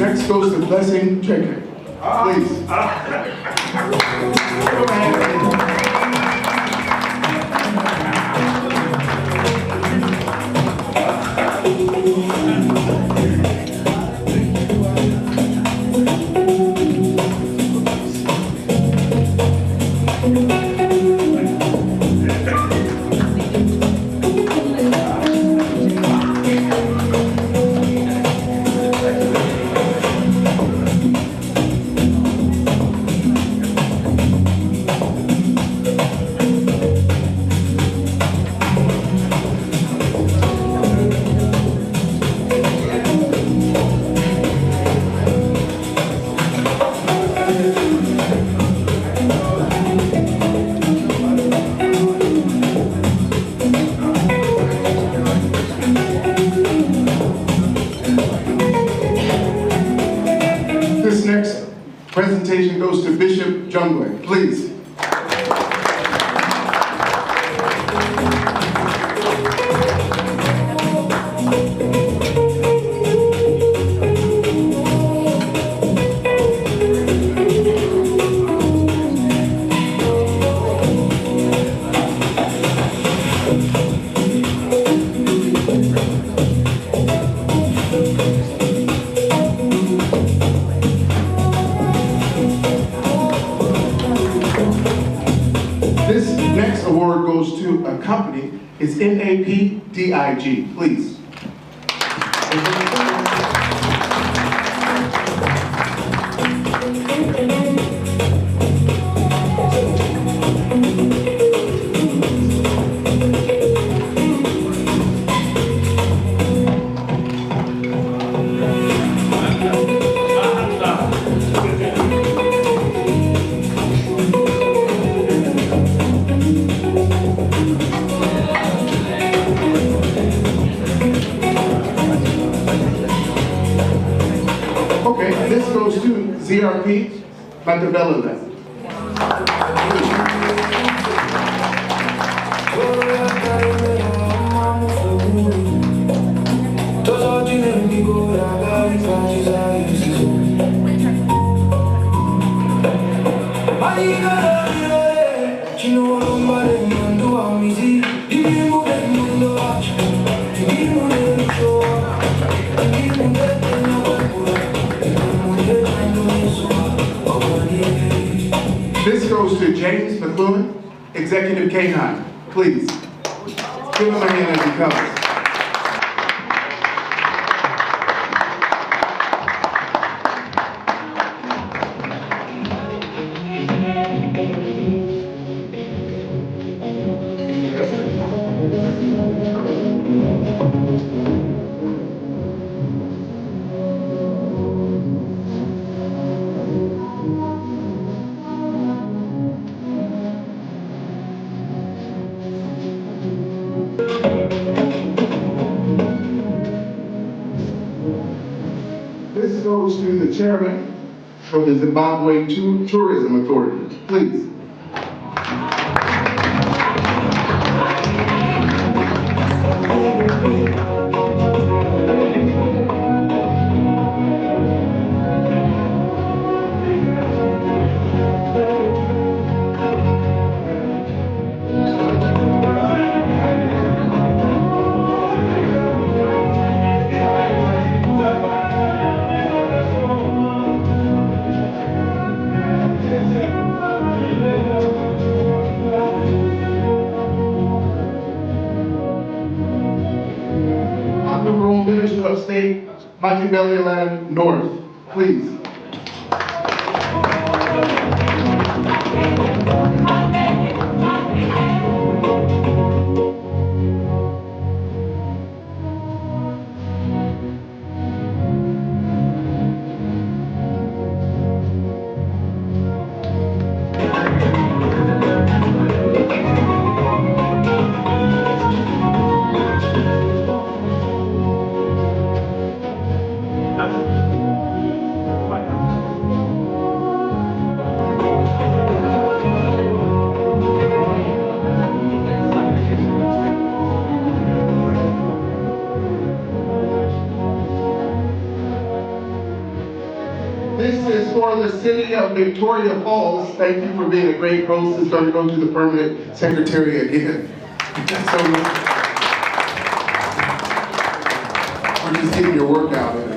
Next goes to Blessing Checker. Please. This next presentation goes to Bishop Jungwe, please. This next award goes to a company. It's NAPDIG, please. Okay, this goes to ZRP Matabella. This goes to James McLuhan, Executive K9. Please, give him a hand as he comes. This goes to the chairman of the Zimbabwe Tourism Authority. Please. Honorable Minister of State, Machiavelliland North. Please. This is for the city of Victoria Falls. Thank you for being a great host. It's going to go to the permanent secretary again. So we're just getting your workout in.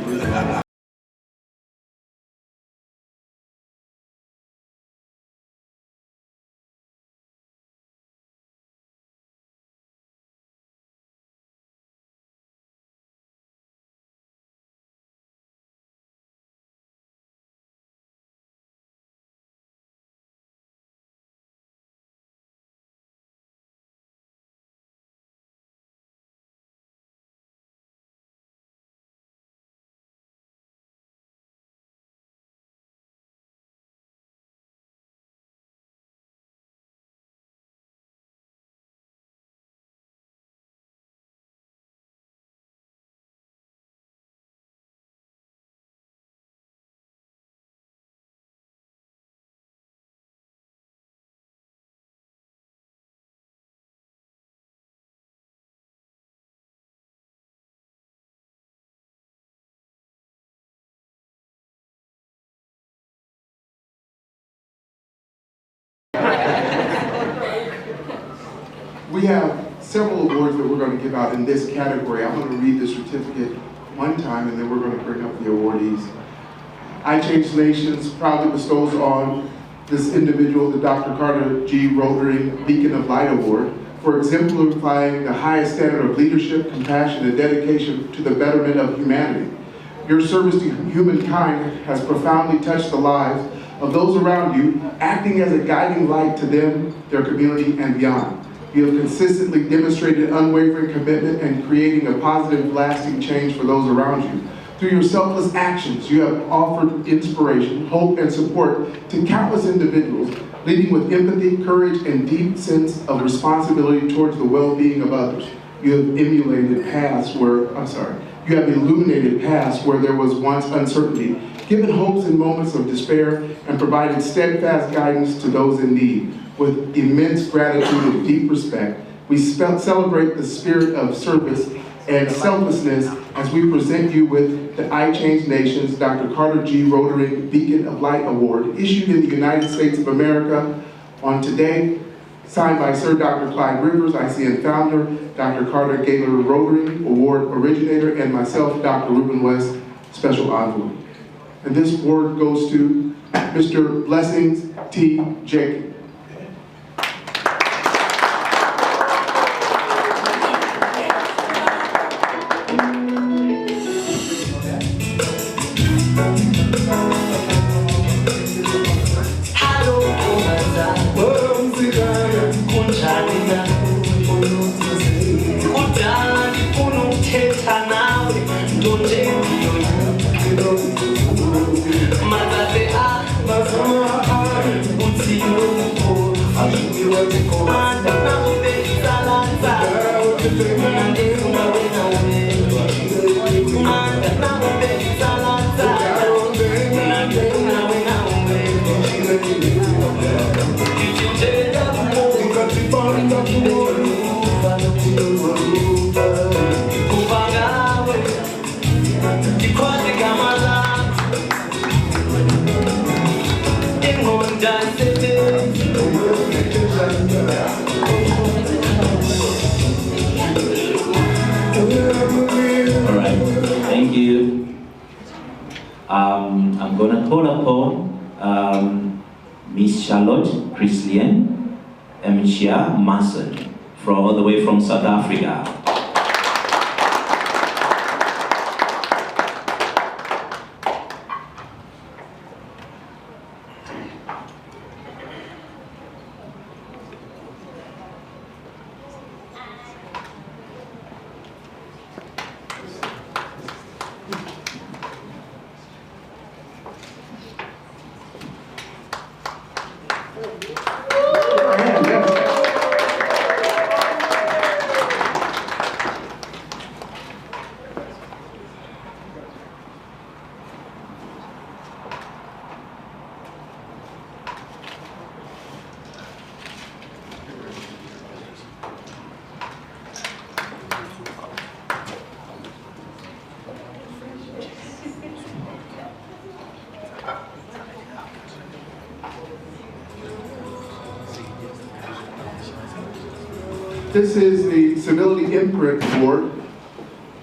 We have several awards that we're going to give out in this category. I'm going to read the certificate one time and then we're going to bring up the awardees. I Change Nations proudly bestows on this individual the Dr. Carter G. Rodering Beacon of Light Award for exemplifying the highest standard of leadership, compassion, and dedication to the betterment of humanity. Your service to humankind has profoundly touched the lives of those around you, acting as a guiding light to them, their community, and beyond. You have consistently demonstrated unwavering commitment and creating a positive, lasting change for those around you. Through your selfless actions, you have offered inspiration, hope, and support to countless individuals, leading with empathy, courage, and deep sense of responsibility towards the well-being of others. You have illuminated paths where there was once uncertainty, given hopes in moments of despair, and provided steadfast guidance to those in need. With immense gratitude and deep respect, we celebrate the spirit of service and selflessness as we present you with the I Change Nations Dr. Carter G. Rodering Beacon of Light Award, issued in the United States of America on today, signed by Sir Dr. Clyde Rivers, ICN founder, Dr. Carter Gaylor Rodering, award originator, and myself, Dr. Ruben West, special envoy. And this award goes to Mr. Blessings T. Jacob. I'm going to call upon Miss Charlotte Chrislian Mchia Mason, all the way from South Africa. This is the Civility Imprint Award.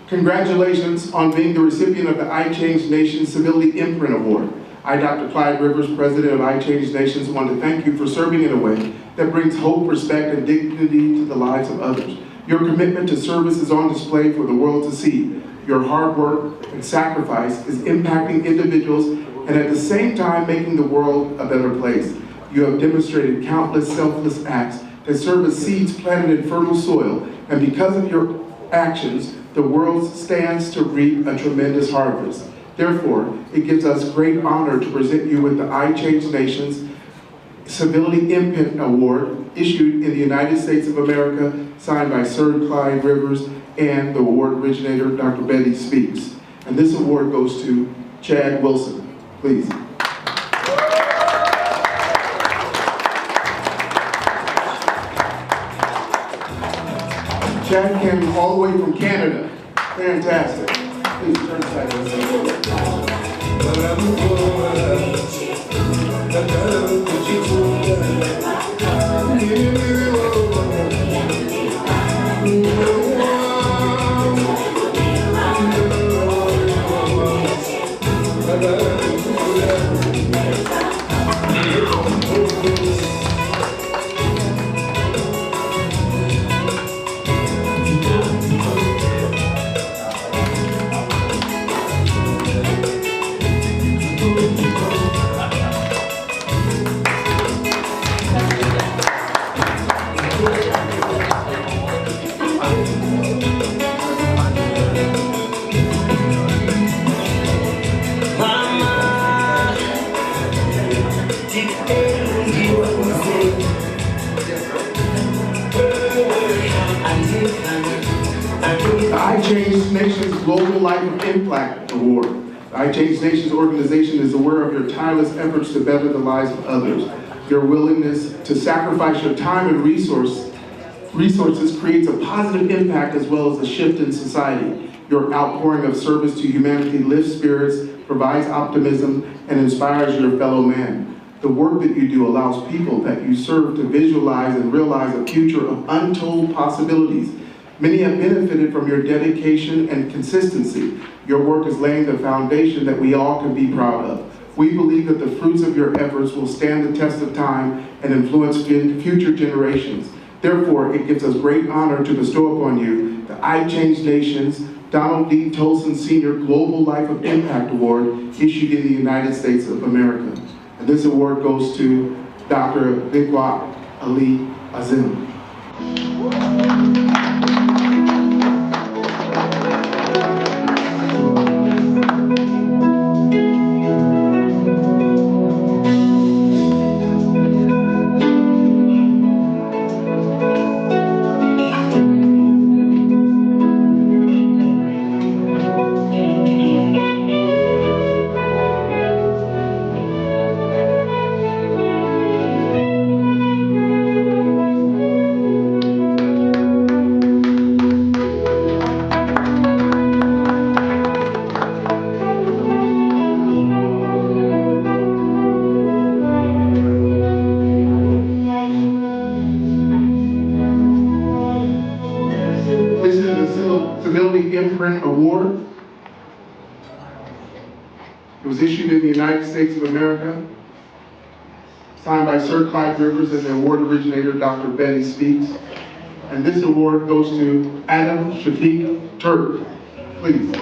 Congratulations on being the recipient of the I Change Nations Civility Imprint Award. I, Dr. Clyde Rivers, President of I Change Nations, want to thank you for serving in a way that brings hope, respect, and dignity to the lives of others. Your commitment to service is on display for the world to see. Your hard work and sacrifice is impacting individuals and at the same time making the world a better place. You have demonstrated countless selfless acts that serve as seeds planted in fertile soil, and because of your actions, the world stands to reap a tremendous harvest. Therefore, it gives us great honor to present you with the I Change Nations Civility Imprint Award, issued in the United States of America, signed by Sir Clyde Rivers and the award originator, Dr. Betty Speaks. And this award goes to Chad Wilson. Please. Chad came all the way from Canada. Fantastic. Please turn aside. The I Change Nations Global Life of Impact Award. The I Change Nations organization is aware of your tireless efforts to better the lives of others. Your willingness to sacrifice your time and resources creates a positive impact as well as a shift in society. Your outpouring of service to humanity lifts spirits, provides optimism, and inspires your fellow man. The work that you do allows people that you serve to visualize and realize a future of untold possibilities. Many have benefited from your dedication and consistency. Your work is laying the foundation that we all can be proud of. We believe that the fruits of your efforts will stand the test of time and influence future generations. Therefore, it gives us great honor to bestow upon you the I Change Nations Donald D. Tolson Sr. Global Life of Impact Award, issued in the United States of America. And this award goes to Dr. Bigwa Ali Azim. Civility Imprint Award. It was issued in the United States of America, signed by Sir Clyde Rivers and the award originator, Dr. Betty Speaks. And this award goes to Adam Shafiq Turk. Please.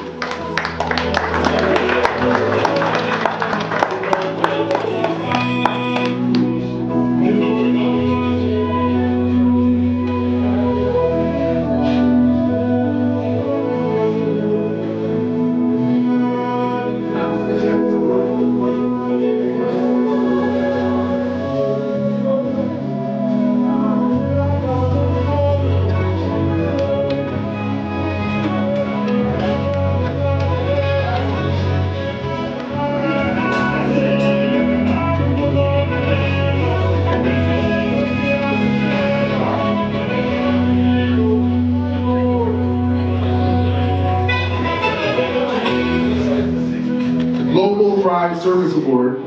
Award.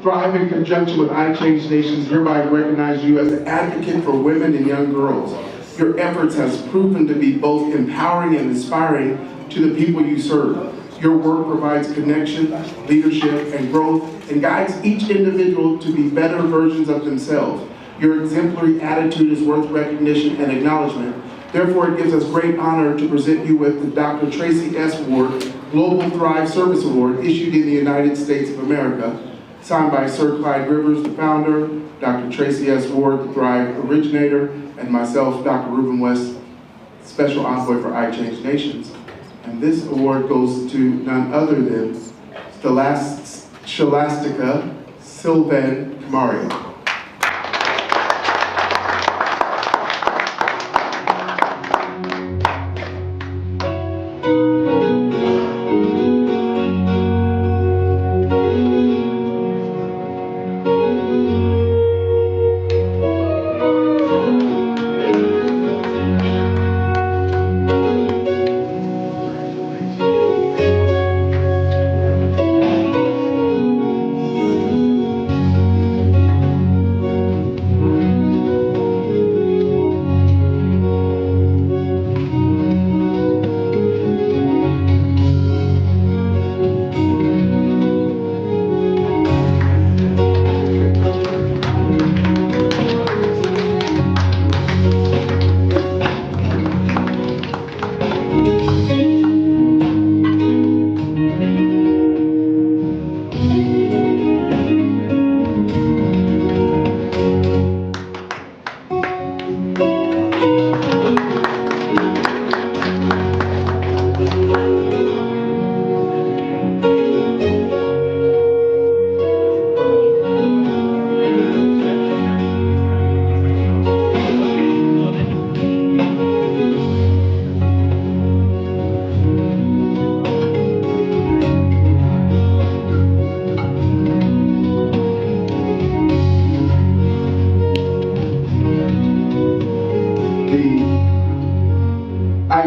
Thrive in conjunction with iChange Nations hereby recognize you as an advocate for women and young girls. Your efforts has proven to be both empowering and inspiring to the people you serve. Your work provides connection, leadership, and growth, and guides each individual to be better versions of themselves. Your exemplary attitude is worth recognition and acknowledgement. Therefore, it gives us great honor to present you with the Dr. Tracy S. Ward Global Thrive Service Award issued in the United States of America, signed by Sir Clyde Rivers, the founder, Dr. Tracy S. Ward, the Thrive originator, and myself, Dr. Ruben West, Special Envoy for iChange Nations. And this award goes to none other than Scholastica Sylvan Camario.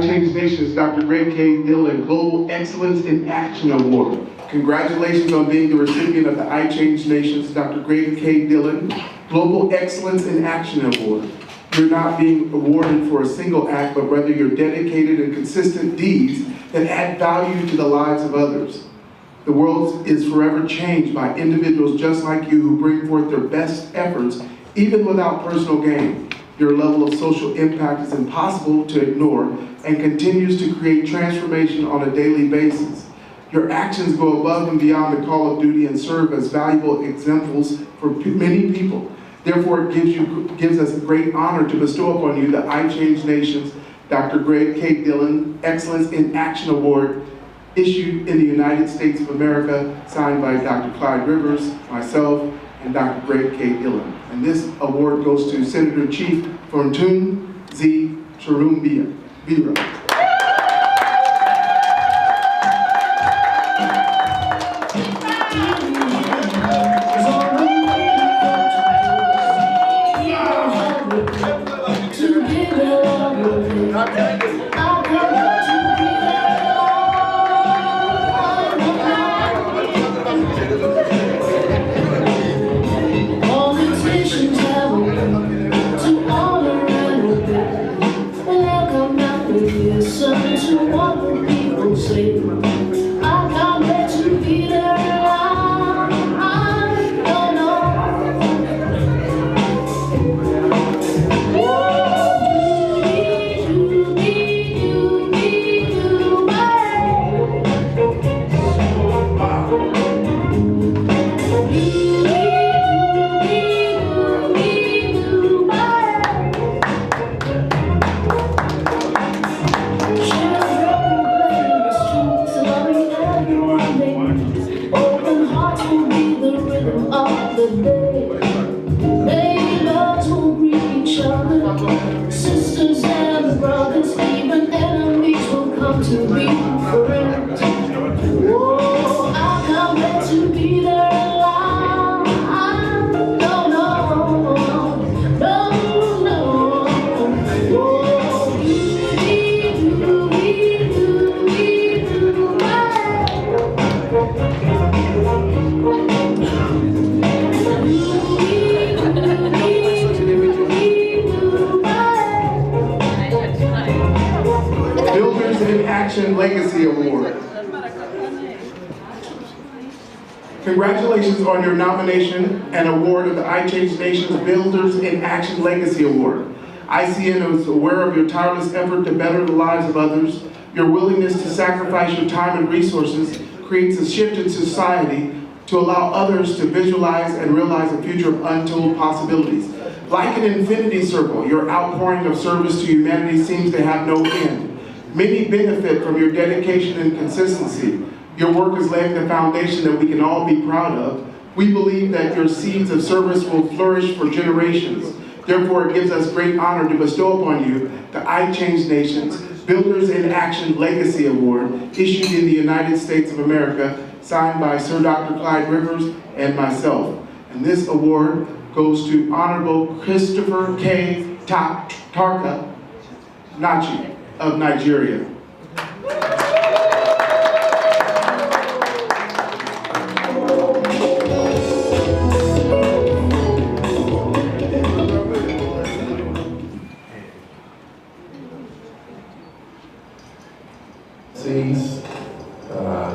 iChange Nations Dr. Greg K. Dillon Global Excellence in Action Award. Congratulations on being the recipient of the iChange Nations Dr. Greg K. Dillon Global Excellence in Action Award. You're not being awarded for a single act, but rather your dedicated and consistent deeds that add value to the lives of others. The world is forever changed by individuals just like you who bring forth their best efforts, even without personal gain. Your level of social impact is impossible to ignore and continues to create transformation on a daily basis. Your actions go above and beyond the call of duty and serve as valuable examples for many people. Therefore, it gives us a great honor to bestow upon you the iChange Nations Dr. Greg K. Dillon Excellence in Action Award, issued in the United States of America, signed by Dr. Clyde Rivers, myself, and Dr. Greg K. Dillon. And this award goes to Senator Chief Fortune Z. Chirumbira. Congratulations on your nomination and award of the I Change Nations Builders in Action Legacy Award. ICN is aware of your tireless effort to better the lives of others. Your willingness to sacrifice your time and resources creates a shift in society to allow others to visualize and realize a future of untold possibilities. Like an infinity circle, your outpouring of service to humanity seems to have no end. Many benefit from your dedication and consistency. Your work is laying the foundation that we can all be proud of. We believe that your seeds of service will flourish for generations. Therefore, it gives us great honor to bestow upon you the I Change Nations Builders in Action Legacy Award, issued in the United States of America, signed by Sir Dr. Clyde Rivers and myself. And this award goes to Honorable Christopher K. Tarka Nachi of Nigeria.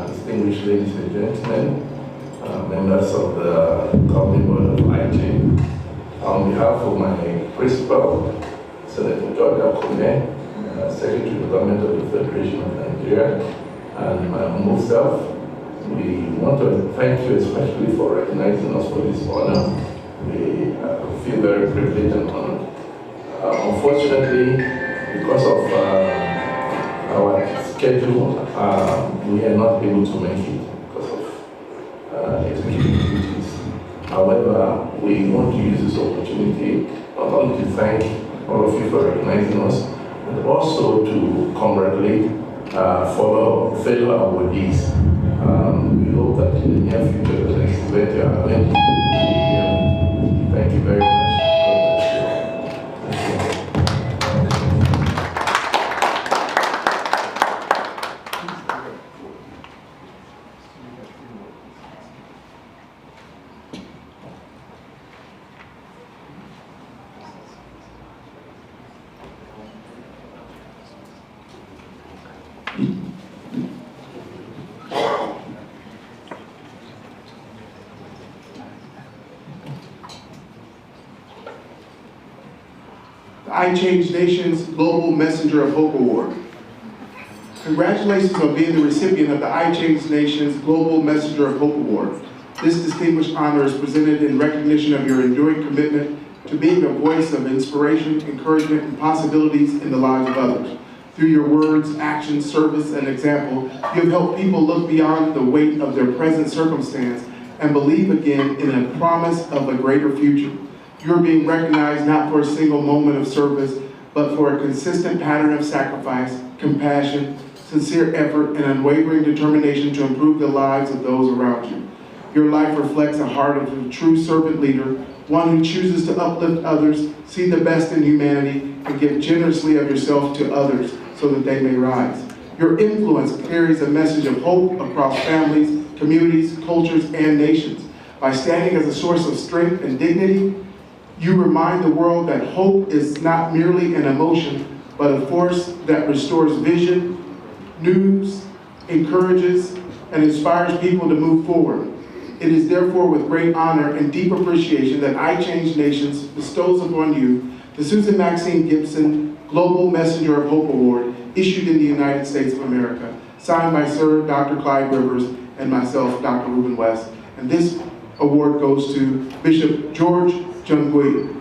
Distinguished ladies and gentlemen, members of the governing board of IJ, on behalf of my principal, Senator George Akune, Secretary of the Government of the Federation of Nigeria, and my humble self, we want to thank you especially for recognizing us for this honor. We feel very privileged and honored. Unfortunately, because of our schedule, we are not able to make it because of executive duties. However, we want to use this opportunity not only to thank all of you for recognizing us, but also to congratulate fellow awardees. We hope that in the near future, the next event you are going to. Thank you very much. I Change Nations Global Messenger of Hope Award. Congratulations on being the recipient of the I Change Nations Global Messenger of Hope Award. This distinguished honor is presented in recognition of your enduring commitment to being a voice of inspiration, encouragement, and possibilities in the lives of others. Through your words, actions, service, and example, you have helped people look beyond the weight of their present circumstance and believe again in a promise of a greater future. You're being recognized not for a single moment of service, but for a consistent pattern of sacrifice, compassion, sincere effort, and unwavering determination to improve the lives of those around you. Your life reflects a heart of a true servant leader, one who chooses to uplift others, see the best in humanity, and give generously of yourself to others so that they may rise. Your influence carries a message of hope across families, communities, cultures, and nations. By standing as a source of strength and dignity, you remind the world that hope is not merely an emotion, but a force that restores vision, news, encourages, and inspires people to move forward. It is therefore with great honor and deep appreciation that I Change Nations bestows upon you the Susan Maxine Gibson Global Messenger of Hope Award, issued in the United States of America, signed by Sir Dr. Clyde Rivers and myself, Dr. Ruben West. And this award goes to Bishop George Jungui.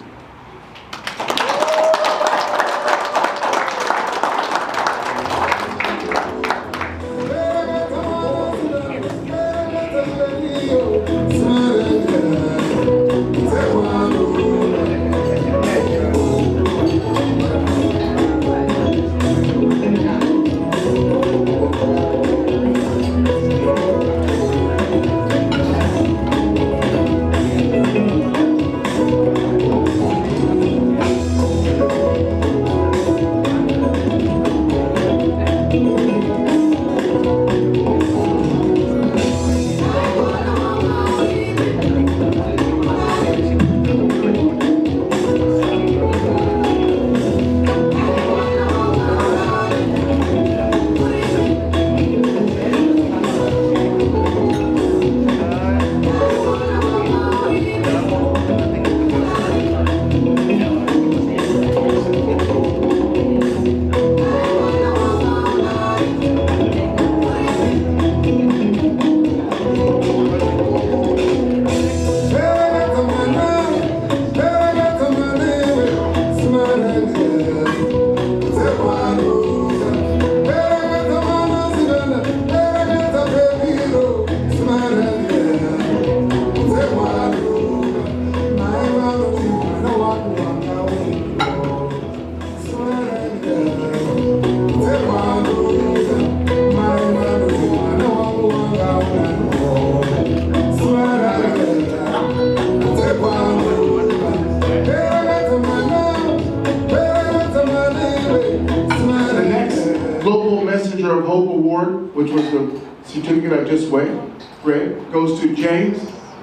certificate I just read goes to James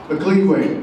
McLeeway.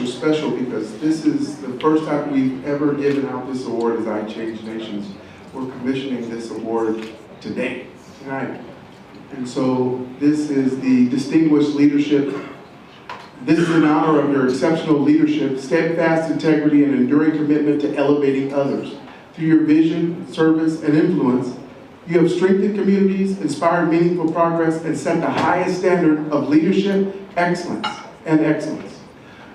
Special because this is the first time we've ever given out this award as I Change Nations. We're commissioning this award today, tonight. And so this is the distinguished leadership. This is in honor of your exceptional leadership, steadfast integrity, and enduring commitment to elevating others. Through your vision, service, and influence, you have strengthened communities, inspired meaningful progress, and set the highest standard of leadership, excellence.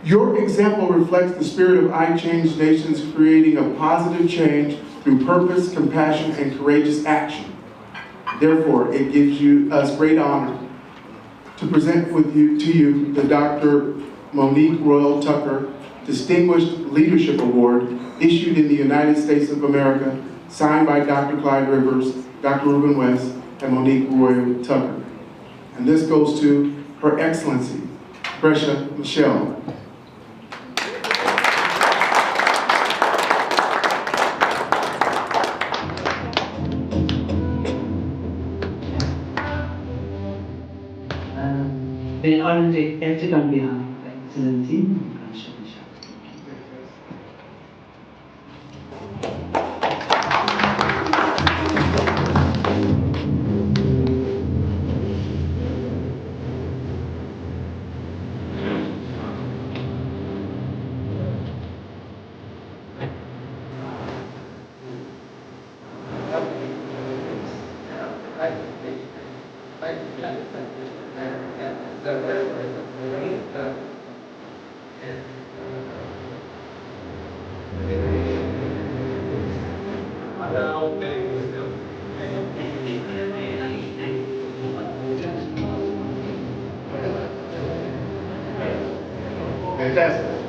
Your example reflects the spirit of I Change Nations, creating a positive change through purpose, compassion, and courageous action. Therefore, it gives us great honor to present to you the Dr. Monique Royal Tucker Distinguished Leadership Award, issued in the United States of America, signed by Dr. Clyde Rivers, Dr. Reuben West, and Monique Royal Tucker. And this goes to Her Excellency, Brescia Michelle. Very honored acted on behalf of Excellency. Fantastic.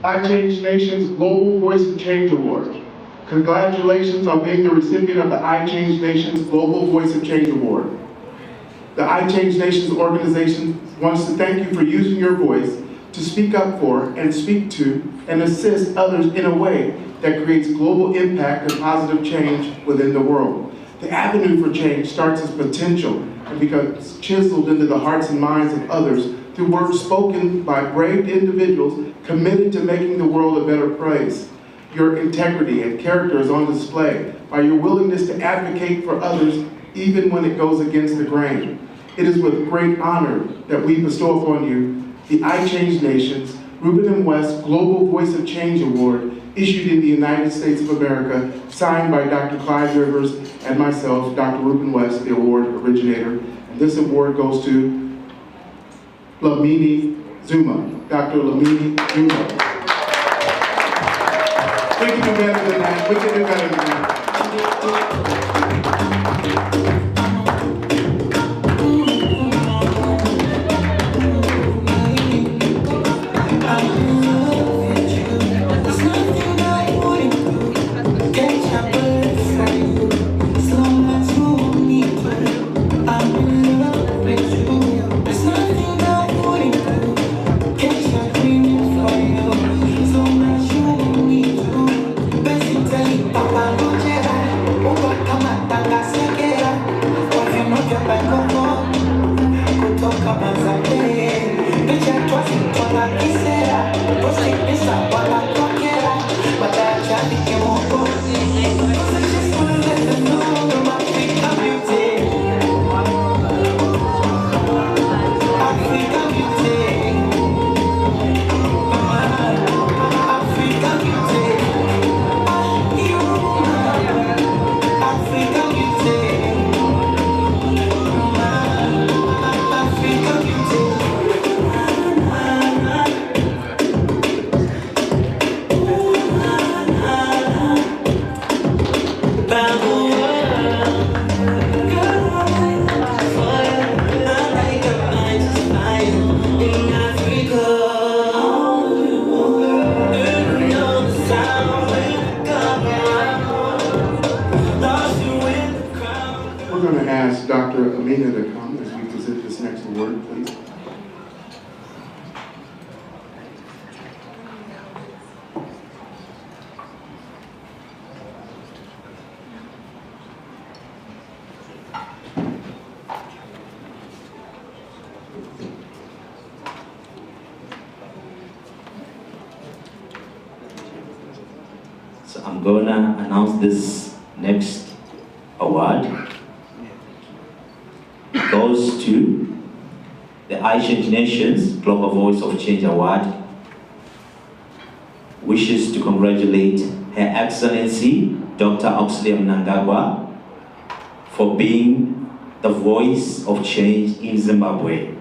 I Change Nations Global Voice of Change Award. Congratulations on being the recipient of the I Change Nations Global Voice of Change Award. The I Change Nations organization wants to thank you for using your voice to speak up for and speak to and assist others in a way that creates global impact and positive change within the world. The avenue for change starts as potential and becomes chiseled into the hearts and minds of others through words spoken by brave individuals committed to making the world a better place. Your integrity and character is on display by your willingness to advocate for others even when it goes against the grain. It is with great honor that we bestow upon you the I Change Nations Reuben M. West Global Voice of Change Award, issued in the United States of America, signed by Dr. Clyde Rivers and myself, Dr. Reuben West, the award originator. And this award goes to Blamini Zuma, Dr. Lamini Zuma. We can do better than that. We can do better than that. So I'm gonna announce this next award. It goes to the iChange Nations Global Voice of Change Award. Wishes to congratulate Her Excellency Dr. Oxley Mnangagwa for being the voice of change in Zimbabwe.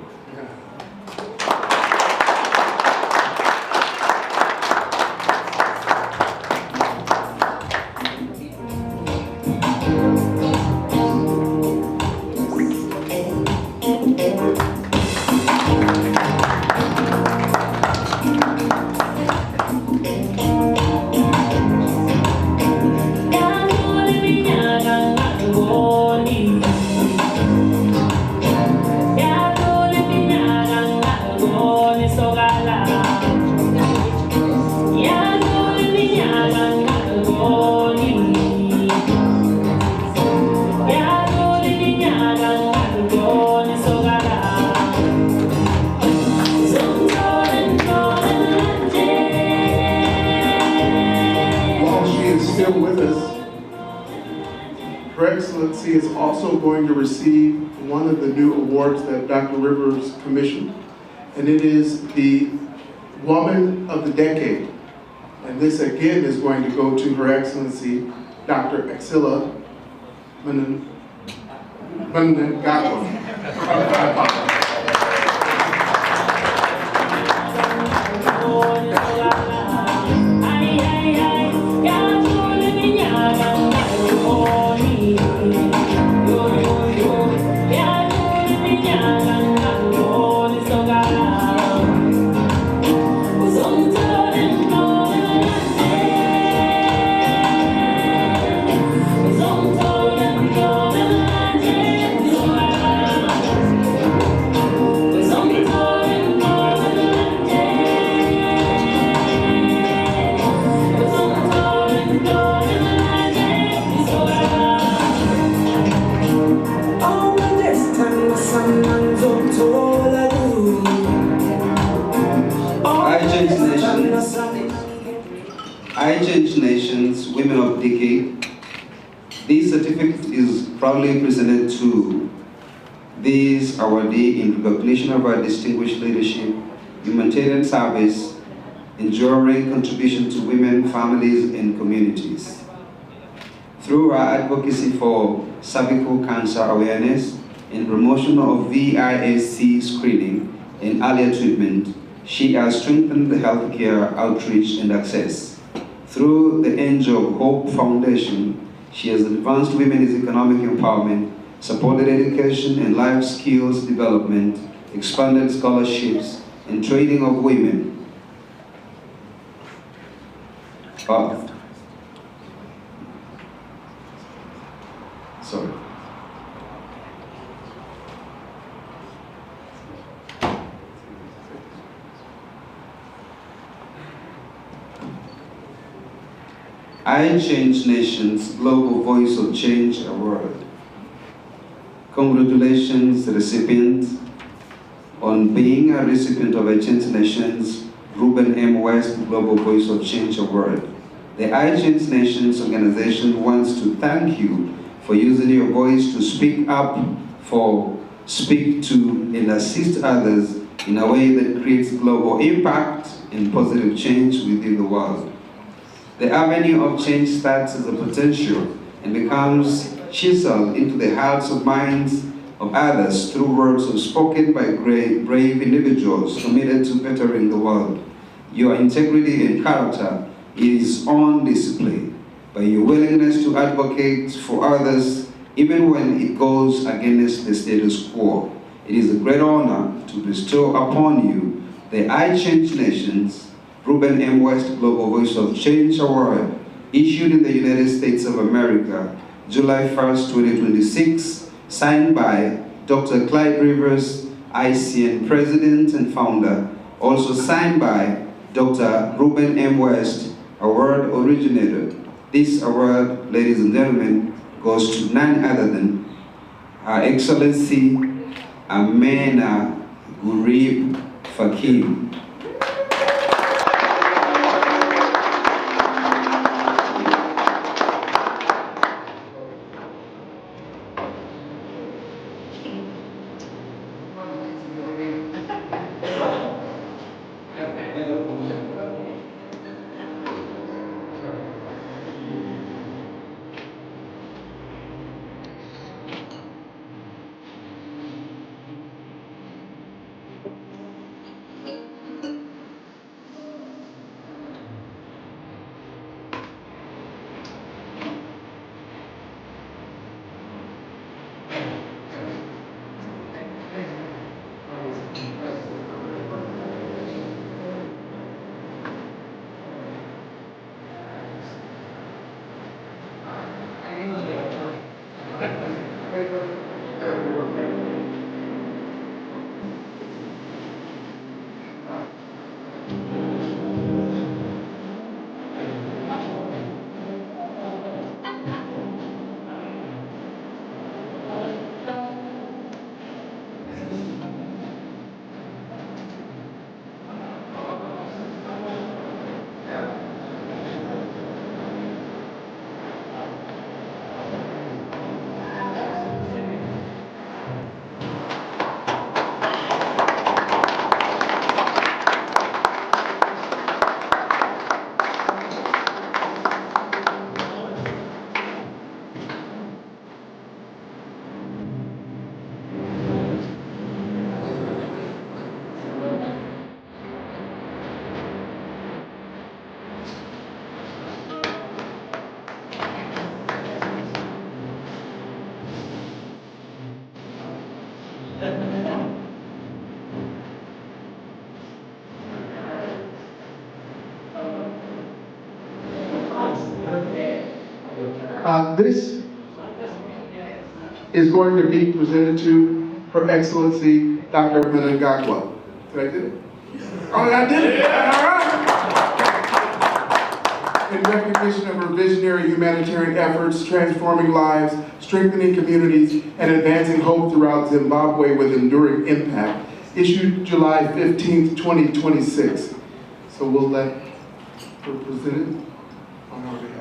Is also going to receive one of the new awards that Dr. Rivers commissioned, and it is the Woman of the Decade. And this again is going to go to Her Excellency Dr. Axila Mnangagwa. iChange Nations Women of Decade. This certificate is proudly presented to this awardee in recognition of our distinguished leadership, humanitarian service, enduring contribution to women, families, and communities. Through our advocacy for cervical cancer awareness and promotion of VIAC screening and earlier treatment, she has strengthened the healthcare outreach and access. Through the Angel of Hope Foundation, she has advanced women's economic empowerment, supported education and life skills development, expanded scholarships, and training of women. Sorry. I Change Nations Global Voice of Change Award. Congratulations, recipient, on being a recipient of Int'l Nations Ruben M. West Global Voice of Change Award. The I Change Nations organization wants to thank you for using your voice to speak up, speak to, and assist others in a way that creates global impact and positive change within the world. The avenue of change starts as a potential and becomes chiseled into the hearts and minds of others through words spoken by brave individuals committed to bettering the world. Your integrity and character is on display by your willingness to advocate for others even when it goes against the status quo. It is a great honor to bestow upon you the I Change Nations Ruben M. West Global Voice of Change Award, issued in the United States of America, July 1st, 2026, signed by Dr. Clyde Rivers, ICN President and Founder, also signed by Dr. Ruben M. West, award originator. This award, ladies and gentlemen, goes to none other than Her Excellency Amena Gurib Fakim. This is going to be presented to Her Excellency Dr. Mnangagwa. Did I do it? Oh, I did it! All right! In recognition of her visionary humanitarian efforts, transforming lives, strengthening communities, and advancing hope throughout Zimbabwe with enduring impact, issued July 15th, 2026. So we'll let her present it on our behalf.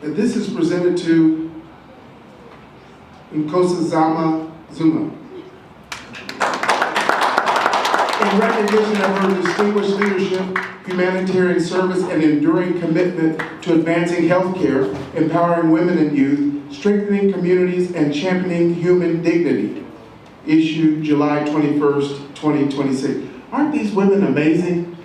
that this is presented to Nkosazana Zuma. In recognition of her distinguished leadership, humanitarian service, and enduring commitment to advancing healthcare, empowering women and youth, strengthening communities, and championing human dignity. Issued July 21st, 2026. Aren't these women amazing?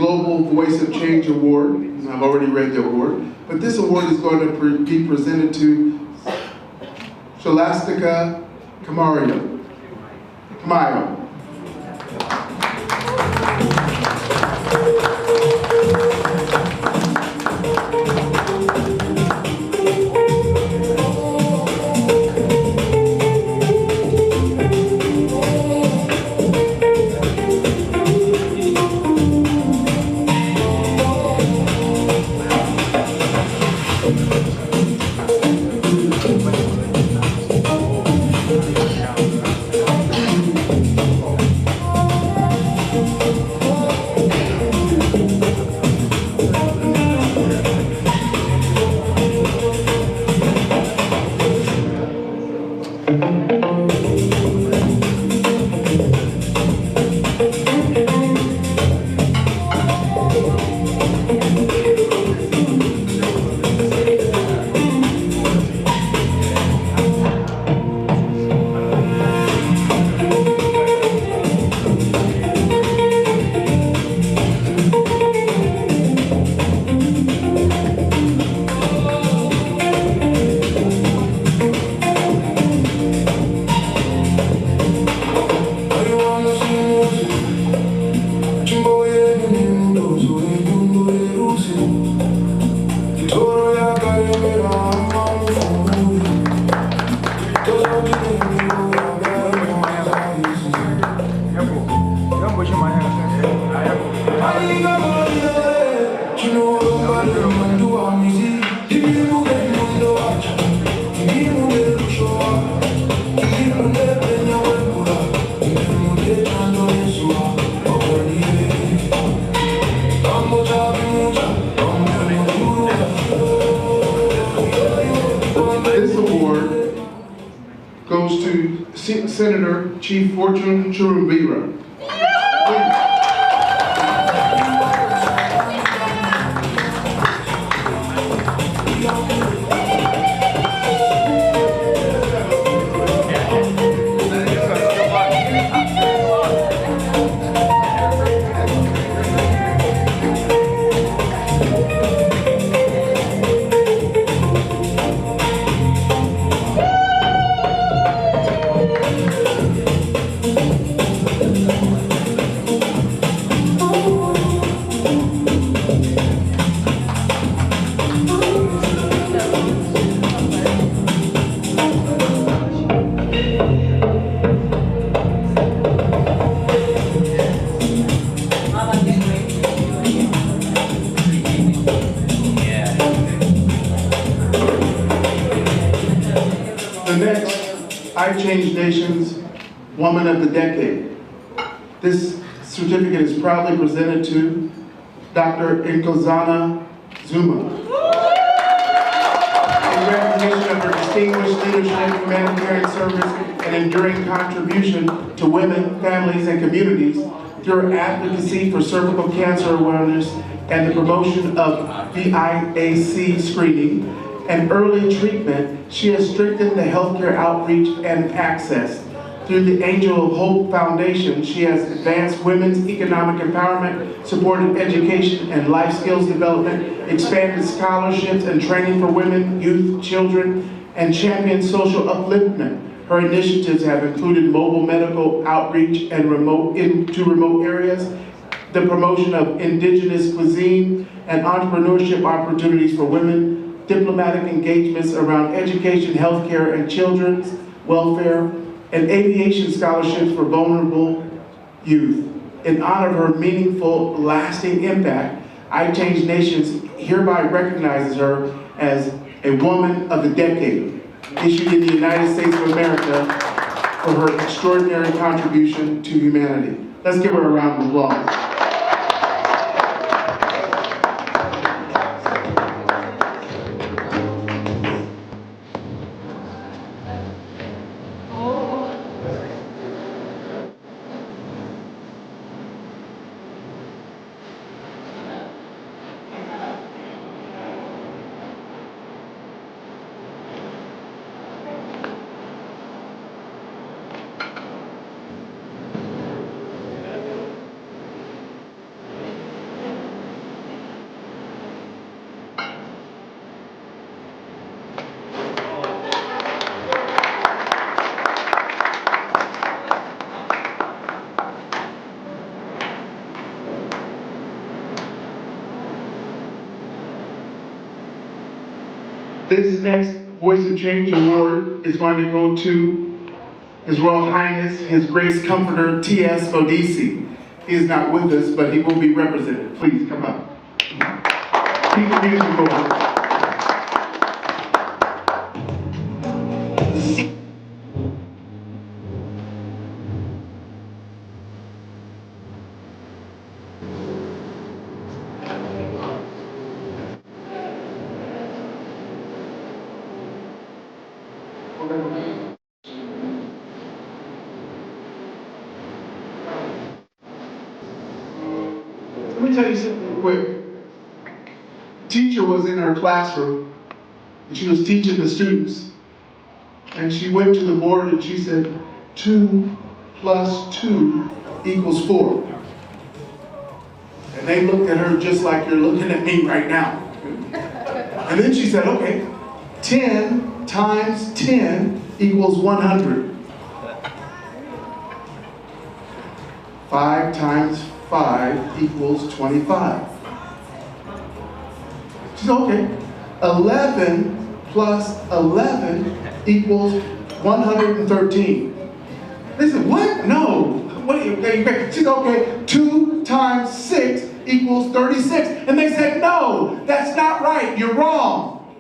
Global Voice of Change Award, and I've already read the award, but this award is going to be presented to Scholastica Camayo. Senator Chief Fortune Churumbira. Change Nations Woman of the Decade. This certificate is proudly presented to Dr. Nkosazana Zuma. In recognition of her distinguished leadership, humanitarian service, and enduring contribution to women, families, and communities through her advocacy for cervical cancer awareness and the promotion of VIAC screening and early treatment, she has strengthened the healthcare outreach and access, Through the Angel of Hope Foundation, she has advanced women's economic empowerment, supported education and life skills development, expanded scholarships and training for women, youth, children, and championed social upliftment. Her initiatives have included mobile medical outreach and into remote areas, the promotion of indigenous cuisine and entrepreneurship opportunities for women, diplomatic engagements around education, healthcare, and children's welfare, and aviation scholarships for vulnerable youth. In honor of her meaningful, lasting impact, I Change Nations hereby recognizes her as a Woman of the Decade, issued in the United States of America for her extraordinary contribution to humanity. Let's give her a round of applause. This next Voice of Change Award is going to go to His Royal Highness, His Grace Comforter T.S. Odisi. He is not with us, but he will be represented. Please come up. Keep the music going. Let me tell you something quick. Teacher was in her classroom, and she was teaching the students. And she went to the board and she said, 2 plus 2 equals 4. And they looked at her just like you're looking at me right now. And then she said, okay, 10 times 10 equals 100. 5 times 5 equals 25. She said, okay, 11 plus 11 equals 113. They said, what? No. What? She said, okay, 2 times 6 equals 36. And they said, no, that's not right. You're wrong.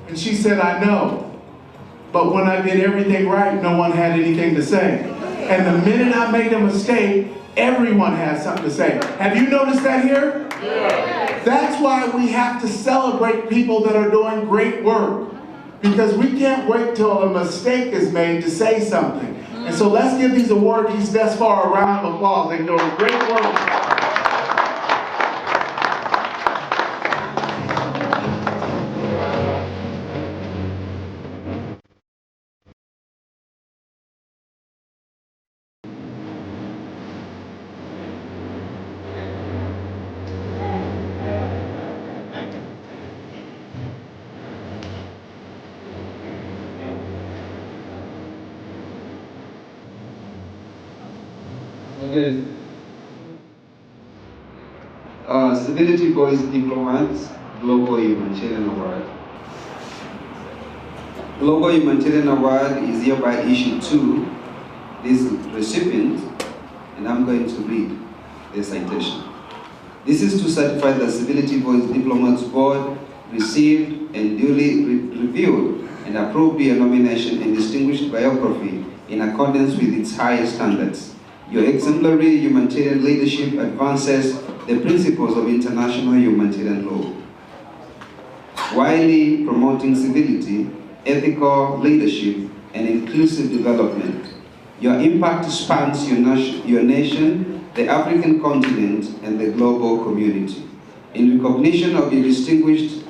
And she said, I know. But when I did everything right, no one had anything to say. And the minute I made a mistake, everyone has something to say. Have you noticed that here? Yeah. That's why we have to celebrate people that are doing great work. Because we can't wait till a mistake is made to say something. And so let's give these awardees thus far a round of applause. They're doing great work. Okay. Civility Voice Diplomats Global Humanitarian Award. Global Humanitarian Award is hereby issued to this recipient, and I'm going to read the citation. This is to certify that Civility Voice Diplomats Board received and duly reviewed and approved your nomination and distinguished biography in accordance with its highest standards. Your exemplary humanitarian leadership advances the principles of international humanitarian law, widely promoting civility, ethical leadership, and inclusive development. Your impact spans your nation, the African continent, and the global community. In recognition of your distinguished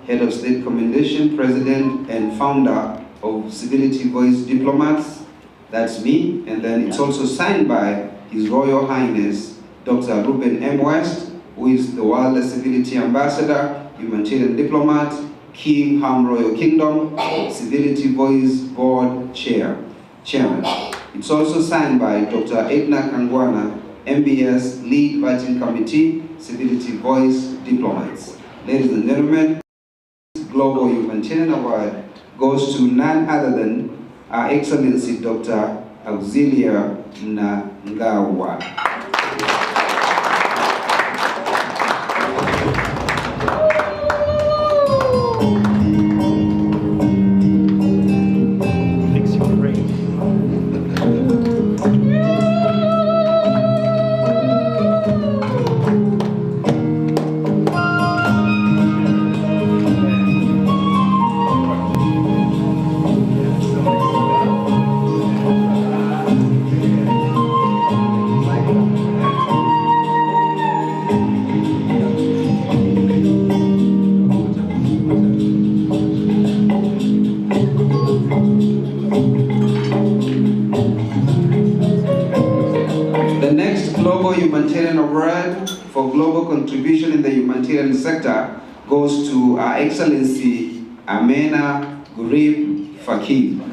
Head of State Commendation, President and founder of Civility Voice Diplomats. That's me. And then it's also signed by His Royal Highness, Dr. Ruben M. West, who is the World Civility Ambassador, Humanitarian Diplomat, King Ham Royal Kingdom, Civility Voice Board Chairman. It's also signed by Dr. Edna Kangwana, MBS Lead Writing Committee, Civility Voice Diplomats. Ladies and gentlemen, Global Humanitarian Award goes to none other than Our Excellency Dr. Auxilia Nangawa. Humanitarian Award for global contribution in the humanitarian sector goes to Our Excellency Amena Gurib Fakir.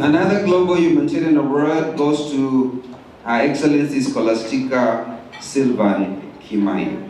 Another Global Humanitarian Award goes to Her Excellency Scholastica Sylvan Kimai.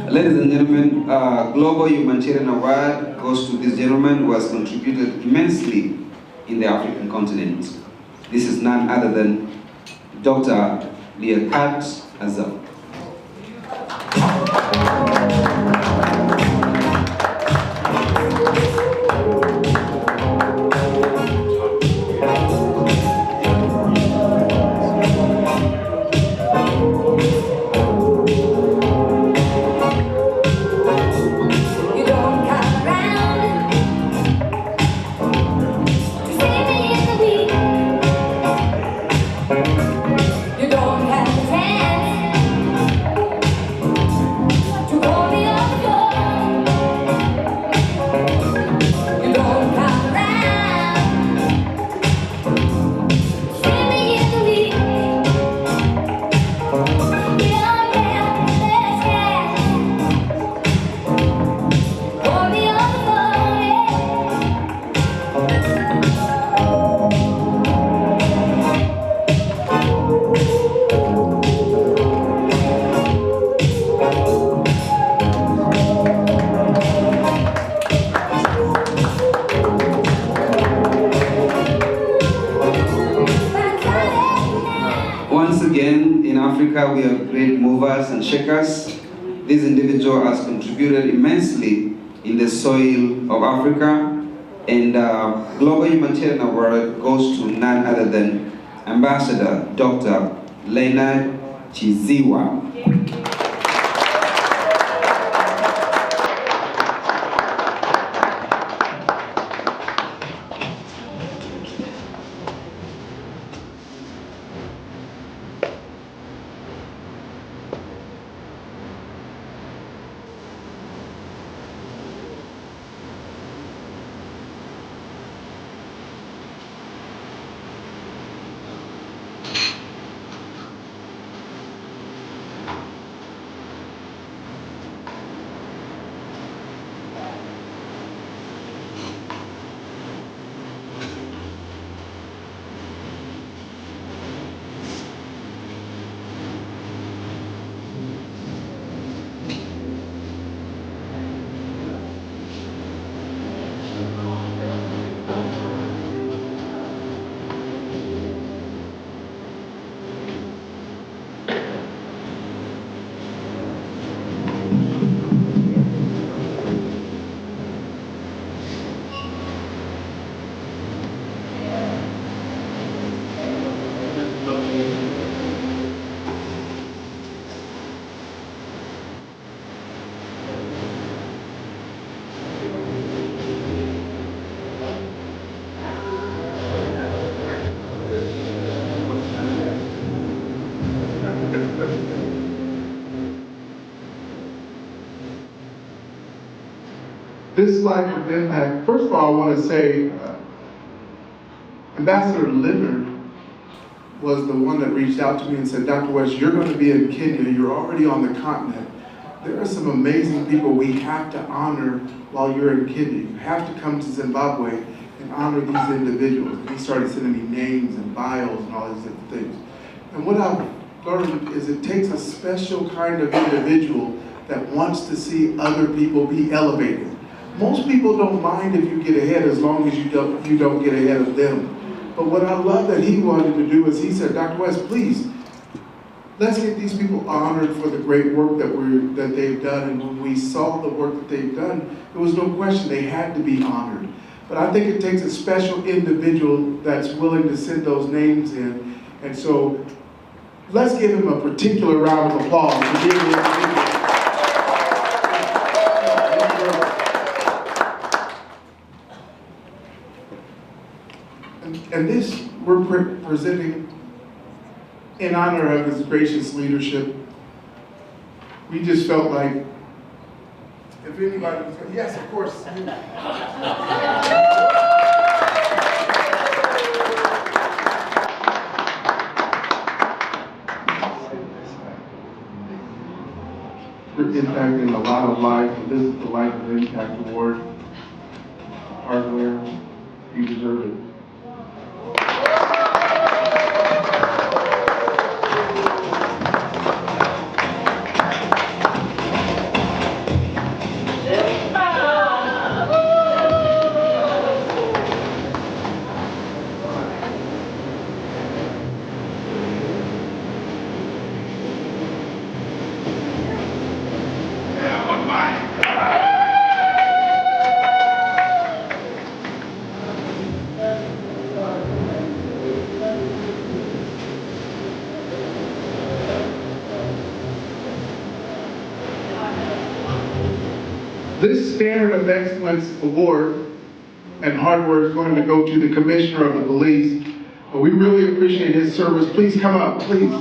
Ladies and gentlemen, Global Humanitarian Award goes to this gentleman who has contributed immensely in the African continent. This is none other than Dr. Liaquat Azam. Africa, we have great movers and shakers. This individual has contributed immensely in the soil of Africa, and Global Humanitarian Award goes to none other than Ambassador Dr. Leonard Chiziwa. This life of impact, first of all, I want to say Ambassador Leonard was the one that reached out to me and said, Dr. West, you're going to be in Kenya, you're already on the continent. There are some amazing people we have to honor while you're in Kenya. You have to come to Zimbabwe and honor these individuals. And he started sending me names and bios and all these different things. And what I've learned is it takes a special kind of individual that wants to see other people be elevated. Most people don't mind if you get ahead as long as you don't get ahead of them. But what I love that he wanted to do is he said, Dr. West, please, let's get these people honored for the great work that they've done. And when we saw the work that they've done, there was no question they had to be honored. But I think it takes a special individual that's willing to send those names in. And so let's give him a particular round of applause for being here. And this we're presenting in honor of his gracious leadership. We just felt like, if anybody was going, yes, of course. We're impacting a lot of lives, but this is the Life of Impact Award. Hardware, you deserve it. This Standard of Excellence Award and hardware is going to go to the Commissioner of the Police. We really appreciate his service. Please come up, please.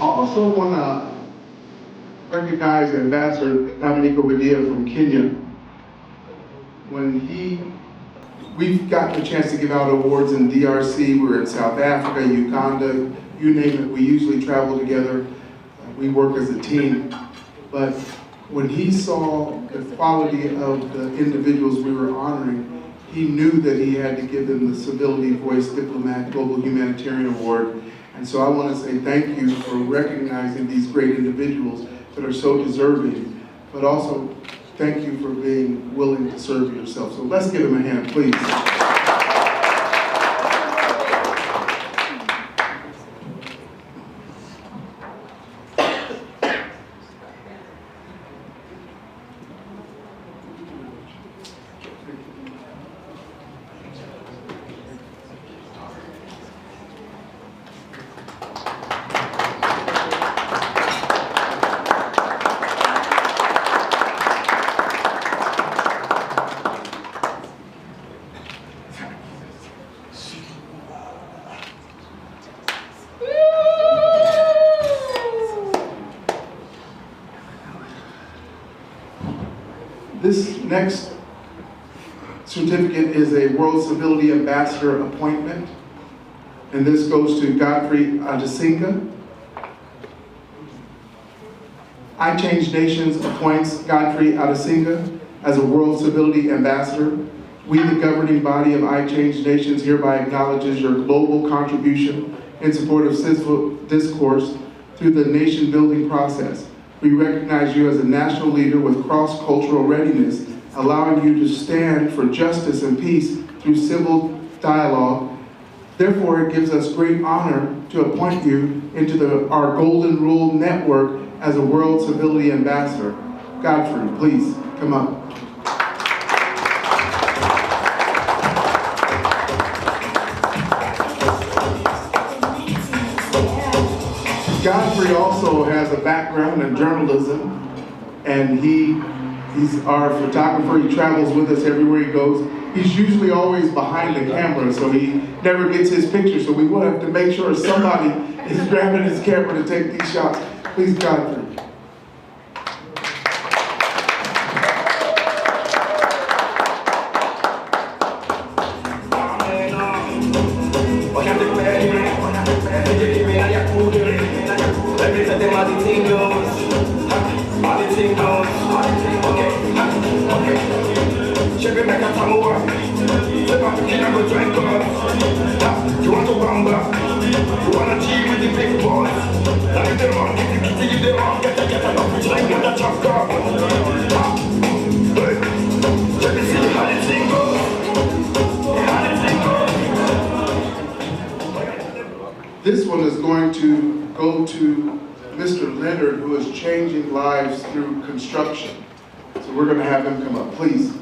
also want to recognize Ambassador Dominic Obadia from Kenya. We've gotten a chance to give out awards in DRC, we're in South Africa, Uganda, you name it, we usually travel together. We work as a team. But when he saw the quality of the individuals we were honoring, he knew that he had to give them the Civility Voice Diplomat Global Humanitarian Award. And so I want to say thank you for recognizing these great individuals that are so deserving, but also thank you for being willing to serve yourself. So let's give him a hand, please. This next certificate is a World Civility Ambassador appointment, and this goes to Godfrey Adesinga. I Change Nations appoints Godfrey Adesinga as a World Civility Ambassador. We, the governing body of I Change Nations, hereby acknowledges your global contribution in support of civil discourse through the nation-building process. We recognize you as a national leader with cross-cultural readiness, allowing you to stand for justice and peace through civil dialogue. Therefore, it gives us great honor to appoint you into our Golden Rule Network as a World Civility Ambassador. Godfrey, please come up. Godfrey also has a background in journalism, and he's our photographer. He travels with us everywhere he goes. He's usually always behind the camera, so he never gets his picture, so we will have to make sure somebody is grabbing his camera to take these shots. Please, Godfrey. This one is going to go to Mr. Leonard, who is changing lives through construction. So we're going to have him come up, please.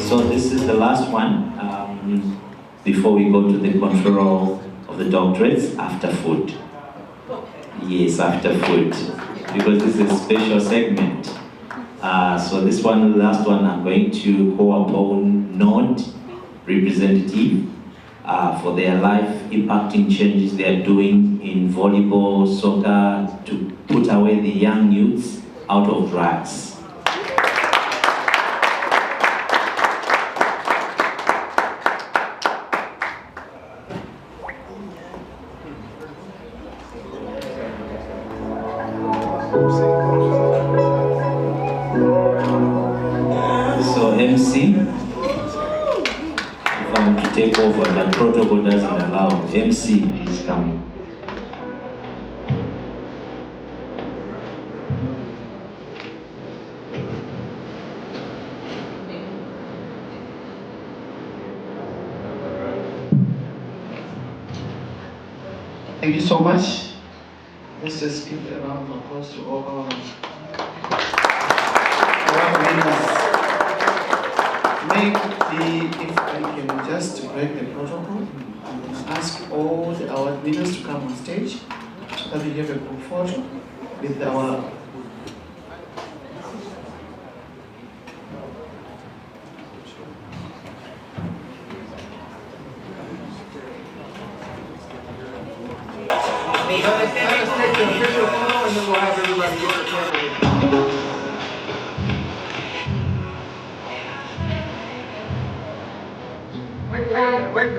So this is the last one before we go to the control of the doctorates after food. Yes, after food, because this is a special segment. So this one, the last one, I'm going to call upon NOD representative for their life impacting changes they are doing in volleyball, soccer, to put away the young youths out of drugs. MC, if I'm to take over, that protocol doesn't allow. MC, please come. Thank you so much. Let's just give a round of applause to all our winners. If I can just break the protocol, and ask all the award winners to come on stage so that we have a group photo with our Let us take the official photo and then we'll have everybody go to the camera. Wait.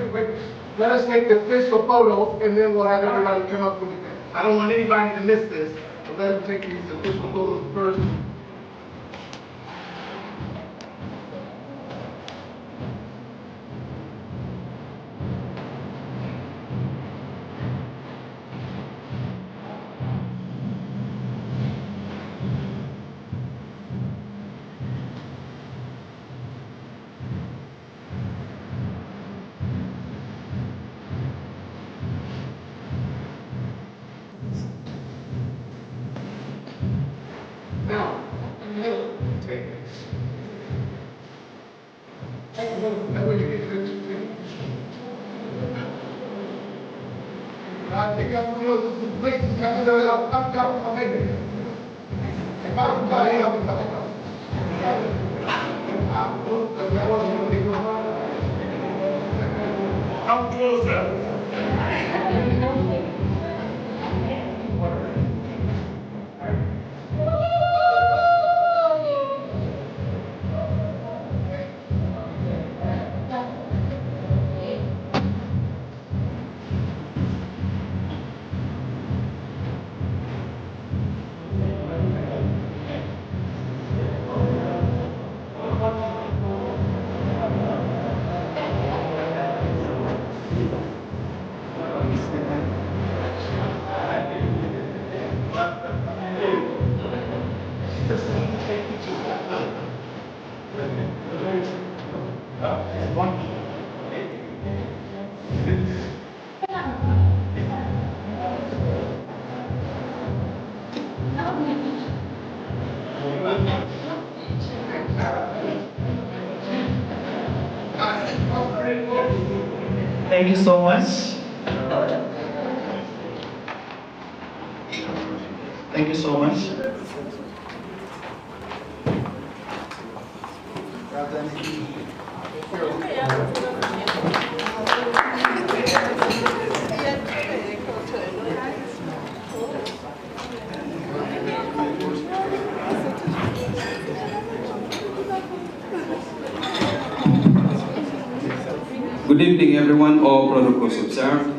Let us take the official photo and then we'll have everybody come up with it. I don't want anybody to miss this. So let us take these official photos first. Now, take this. That way you get this. I think I'm going to make the kind of I'll make it. If I'm sorry, I'll be coming up. Come closer. Thank you so much. Thank you so much. Good evening, everyone. All protocols observed.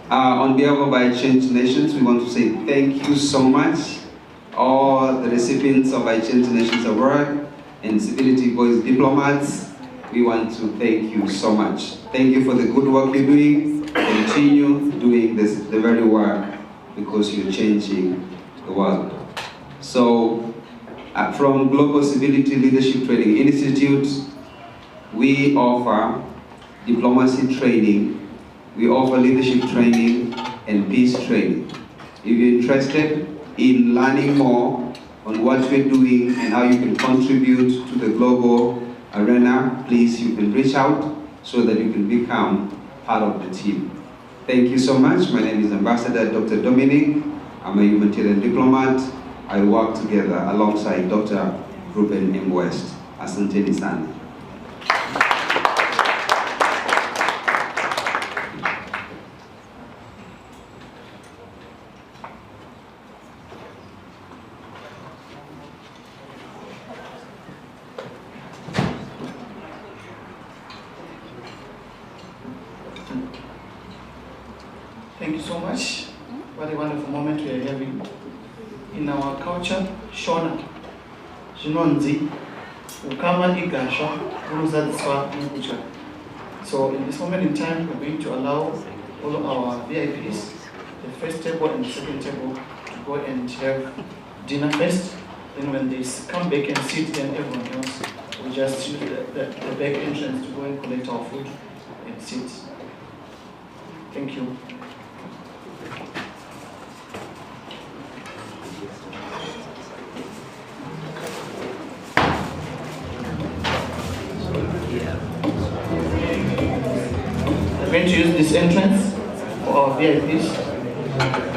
On behalf of iChange Nations, we want to say thank you so much. All the recipients of iChange Nations Award and Civility Voice diplomats, we want to thank you so much. Thank you for the good work you're doing. Continue doing the very work because you're changing the world. So, from Global Civility Leadership Training Institute, we offer diplomacy training, we offer leadership training and peace training. If you're interested in learning more on what we're doing and how you can contribute to the global arena, please, you can reach out so that you can become part of the team. Thank you so much. My name is Ambassador Dr. Dominic. I'm a humanitarian diplomat. I work together alongside Dr. Ruben M. West. Asanteni sana. Thank you so much. What a wonderful moment we are having in our culture. Shona, Shinonzi, ukama igasha unozadziswa nekudya. So in this moment in time, we're going to allow all of our VIPs, the first table and the second table, to go and have dinner first. Then when they come back and sit, then everyone else will just use the back entrance to go and collect our food and sit. Thank you. I'm going to use this entrance for our VIPs.